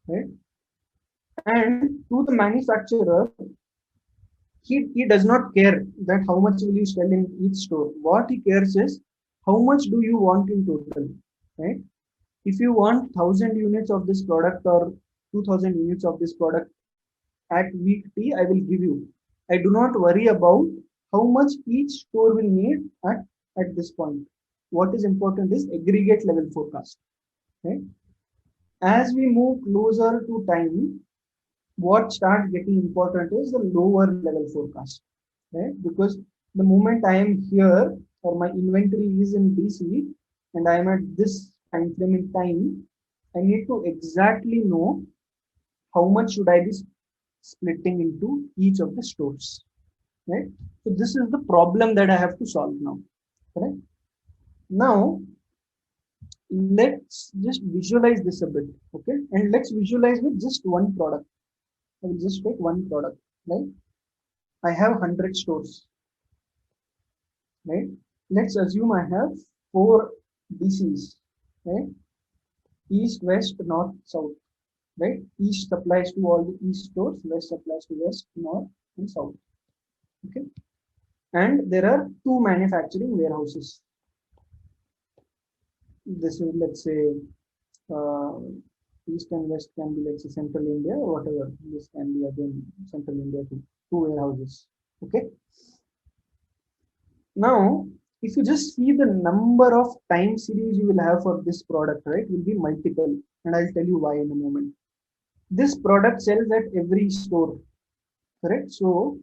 right? And to the manufacturer, he does not care that how much will you sell in each store. What he cares is how much do you want in total, right? If you want 1,000 units of this product or 2,000 units of this product at week T, I will give you. I do not worry about how much each store will need at this point. What is important is aggregate level forecast, right? As we move closer to time, what starts getting important is the lower level forecast, right? Because the moment I am here or my inventory is in DC and I am at this time frame in time, I need to exactly know how much should I be splitting into each of the stores, right? So this is the problem that I have to solve now, correct? Now, let's just visualize this a bit, okay? And let's visualize with just one product. I will just take one product, right? I have 100 stores, right? Let's assume I have 4 DCs, right? East, west, north, south, right? East supplies to all the east stores, west supplies to west, north, and south, okay? And there are 2 manufacturing warehouses. This is, let's say, east and west can be, let's say, central India or whatever. This can be again central India too. 2 warehouses. Okay. Now, if you just see the number of time series you will have for this product, right, will be multiple, and I'll tell you why in a moment. This product sells at every store, correct? So,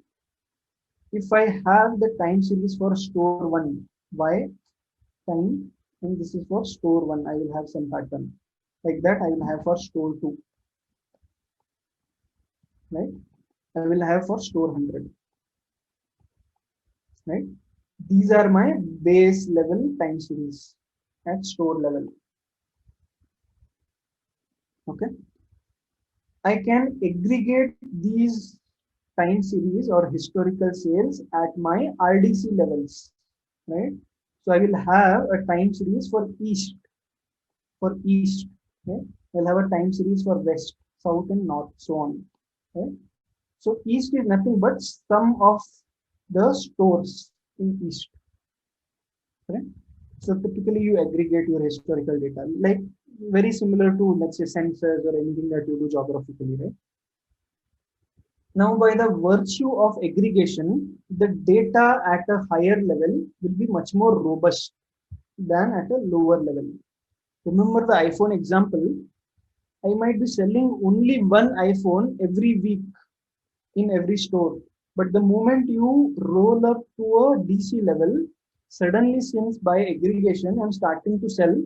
if I have the time series for store 1, why time, and this is for store 1, I will have some pattern. Like that, I will have for store 2, right? I will have for store 100, right? These are my base level time series at store level. Okay. I can aggregate these time series or historical sales at my RDC levels, right? So I will have a time series for east, okay? I'll have a time series for west, south, and north, so on. Okay? So east is nothing but sum of the stores in east. Okay? So typically you aggregate your historical data, like very similar to, let's say, census or anything that you do geographically, right? Now, by the virtue of aggregation, the data at a higher level will be much more robust than at a lower level. Remember the iPhone example, I might be selling only one iPhone every week in every store. But the moment you roll up to a DC level, suddenly, since by aggregation, I'm starting to sell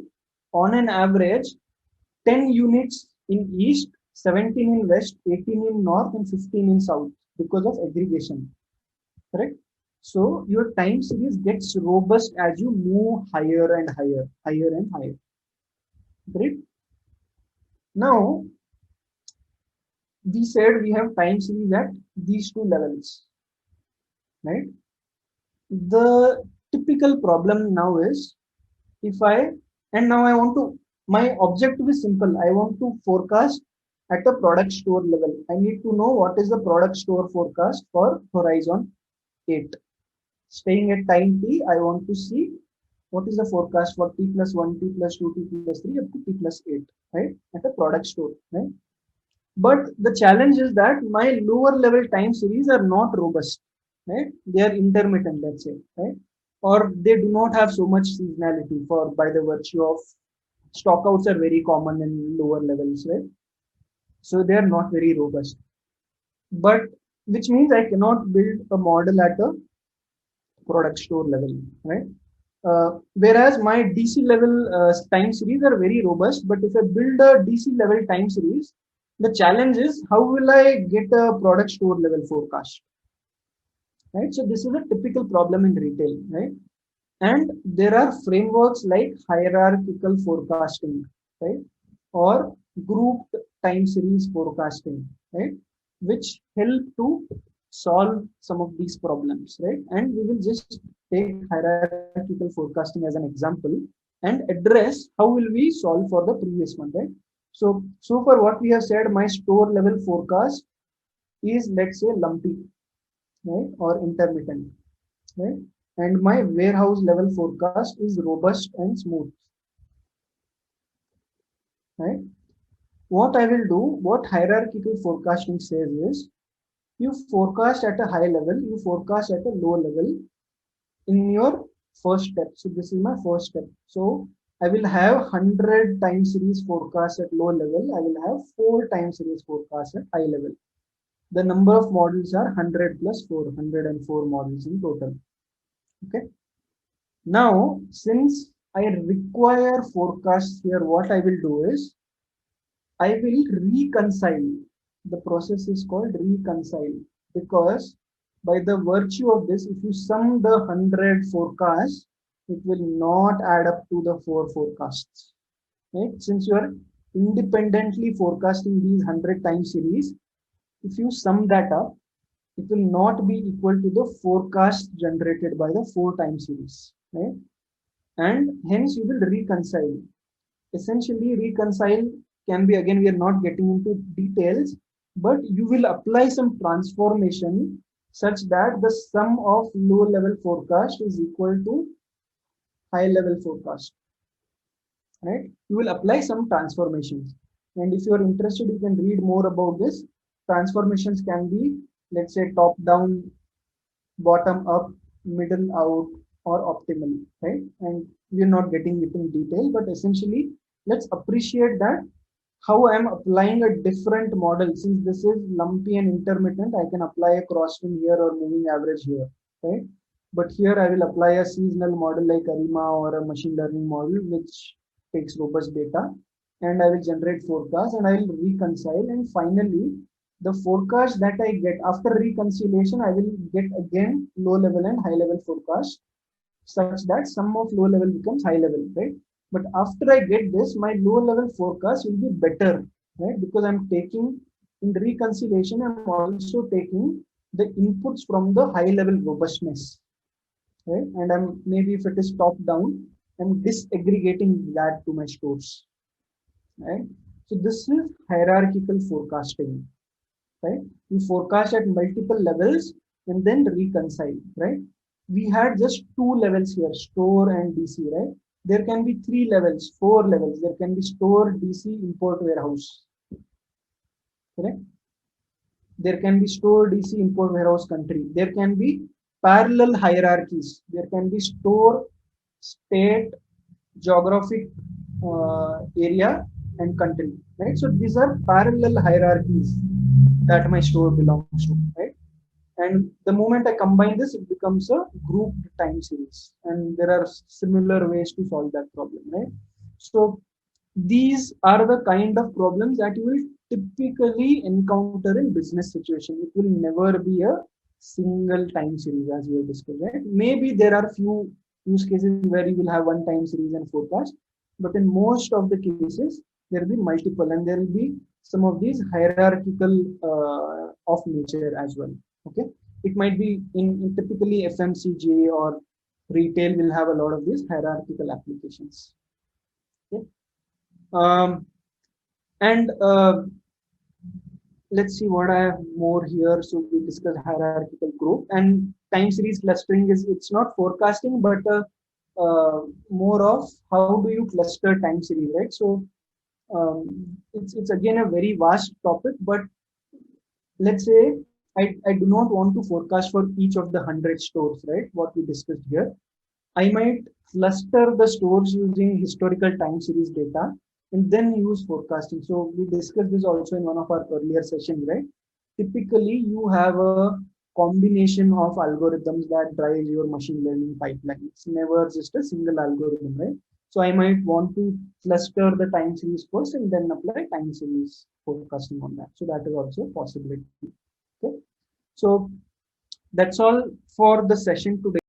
on an average 10 units in east, 17 in west, 18 in north, and 15 in south because of aggregation. Correct? So your time series gets robust as you move higher and higher, higher and higher. Great. Now, we said we have time series at these 2 levels, right? The typical problem now is now I want to, my objective is simple. I want to forecast at a product store level. I need to know what is the product store forecast for horizon 8. Staying at time t, I want to see what is the forecast for t plus 1, t plus 2, t plus 3 up to t plus 8, right? At a product store, right? But the challenge is that my lower level time series are not robust, right? They are intermittent, let's say, right? Or they do not have so much seasonality for by the virtue of stockouts are very common in lower levels, right? So they are not very robust. But which means I cannot build a model at a product store level, right? Whereas my DC level time series are very robust, but if I build a DC level time series, the challenge is how will I get a product store level forecast, right? So this is a typical problem in retail, right? And there are frameworks like hierarchical forecasting, right? Or grouped time series forecasting, right? Which help to solve some of these problems, right? And we will just take hierarchical forecasting as an example and address how will we solve for the previous one, right? So far what we have said, my store level forecast is, let's say, lumpy, right? Or intermittent, right? And my warehouse level forecast is robust and smooth, right? What I will do, what hierarchical forecasting says is, you forecast at a high level, you forecast at a low level in your first step. So this is my first step. So I will have 100 time series forecast at low level. I will have 4 time series forecast at high level. The number of models are 100 plus 4, 104 models in total. Okay. Now, since I require forecasts here, what I will do is I will reconcile. The process is called reconcile, because by the virtue of this, if you sum the 100 forecasts, it will not add up to the 4 forecasts. Right? Since you are independently forecasting these 100 time series, if you sum that up, it will not be equal to the forecast generated by the 4 time series. Right? And hence you will reconcile. Essentially, reconcile can be, again, we are not getting into details, but you will apply some transformation such that the sum of low level forecast is equal to high level forecast, right? You will apply some transformations, and if you are interested, you can read more about this. Transformations can be, let's say, top down, bottom up, middle out, or optimal, right? And we're not getting it in detail, but essentially let's appreciate that how I am applying a different model. Since this is lumpy and intermittent, I can apply a crosswind here or moving average here, right? But here I will apply a seasonal model like ARIMA or a machine learning model which takes robust data, and I will generate forecast and I will reconcile, and finally the forecast that I get after reconciliation, I will get again low level and high level forecast such that sum of low level becomes high level, right? But after I get this, my low level forecast will be better, right? Because I'm taking in reconciliation, I'm also taking the inputs from the high level robustness, right? And I'm maybe if it is top down, I'm disaggregating that to my stores, right? So this is hierarchical forecasting, right? You forecast at multiple levels and then reconcile, right? We had just 2 levels here, store and DC, right? There can be 3 levels, 4 levels. There can be store, DC, import, warehouse, correct? There can be store, DC, import, warehouse, country. There can be parallel hierarchies. There can be store, state, geographic area, and country, right? So these are parallel hierarchies that my store belongs to, right? And the moment I combine this, it becomes a grouped time series. And there are similar ways to solve that problem, right? So these are the kind of problems that you will typically encounter in business situation. It will never be a single time series as we have discussed, right? Maybe there are few use cases where you will have one time series and forecast, but in most of the cases, there will be multiple, and there will be some of these hierarchical of nature as well. Okay, it might be in typically FMCG or retail will have a lot of these hierarchical applications. Okay, and let's see what I have more here. So we discussed hierarchical group, and time series clustering is, it's not forecasting, but more of how do you cluster time series, right? So it's again a very vast topic, but let's say I do not want to forecast for each of the 100 stores, right? What we discussed here. I might cluster the stores using historical time series data and then use forecasting. So we discussed this also in one of our earlier sessions, right? Typically, you have a combination of algorithms that drives your machine learning pipeline. It's never just a single algorithm, right? So I might want to cluster the time series first and then apply time series forecasting on that. So that is also a possibility. Okay. So that's all for the session today.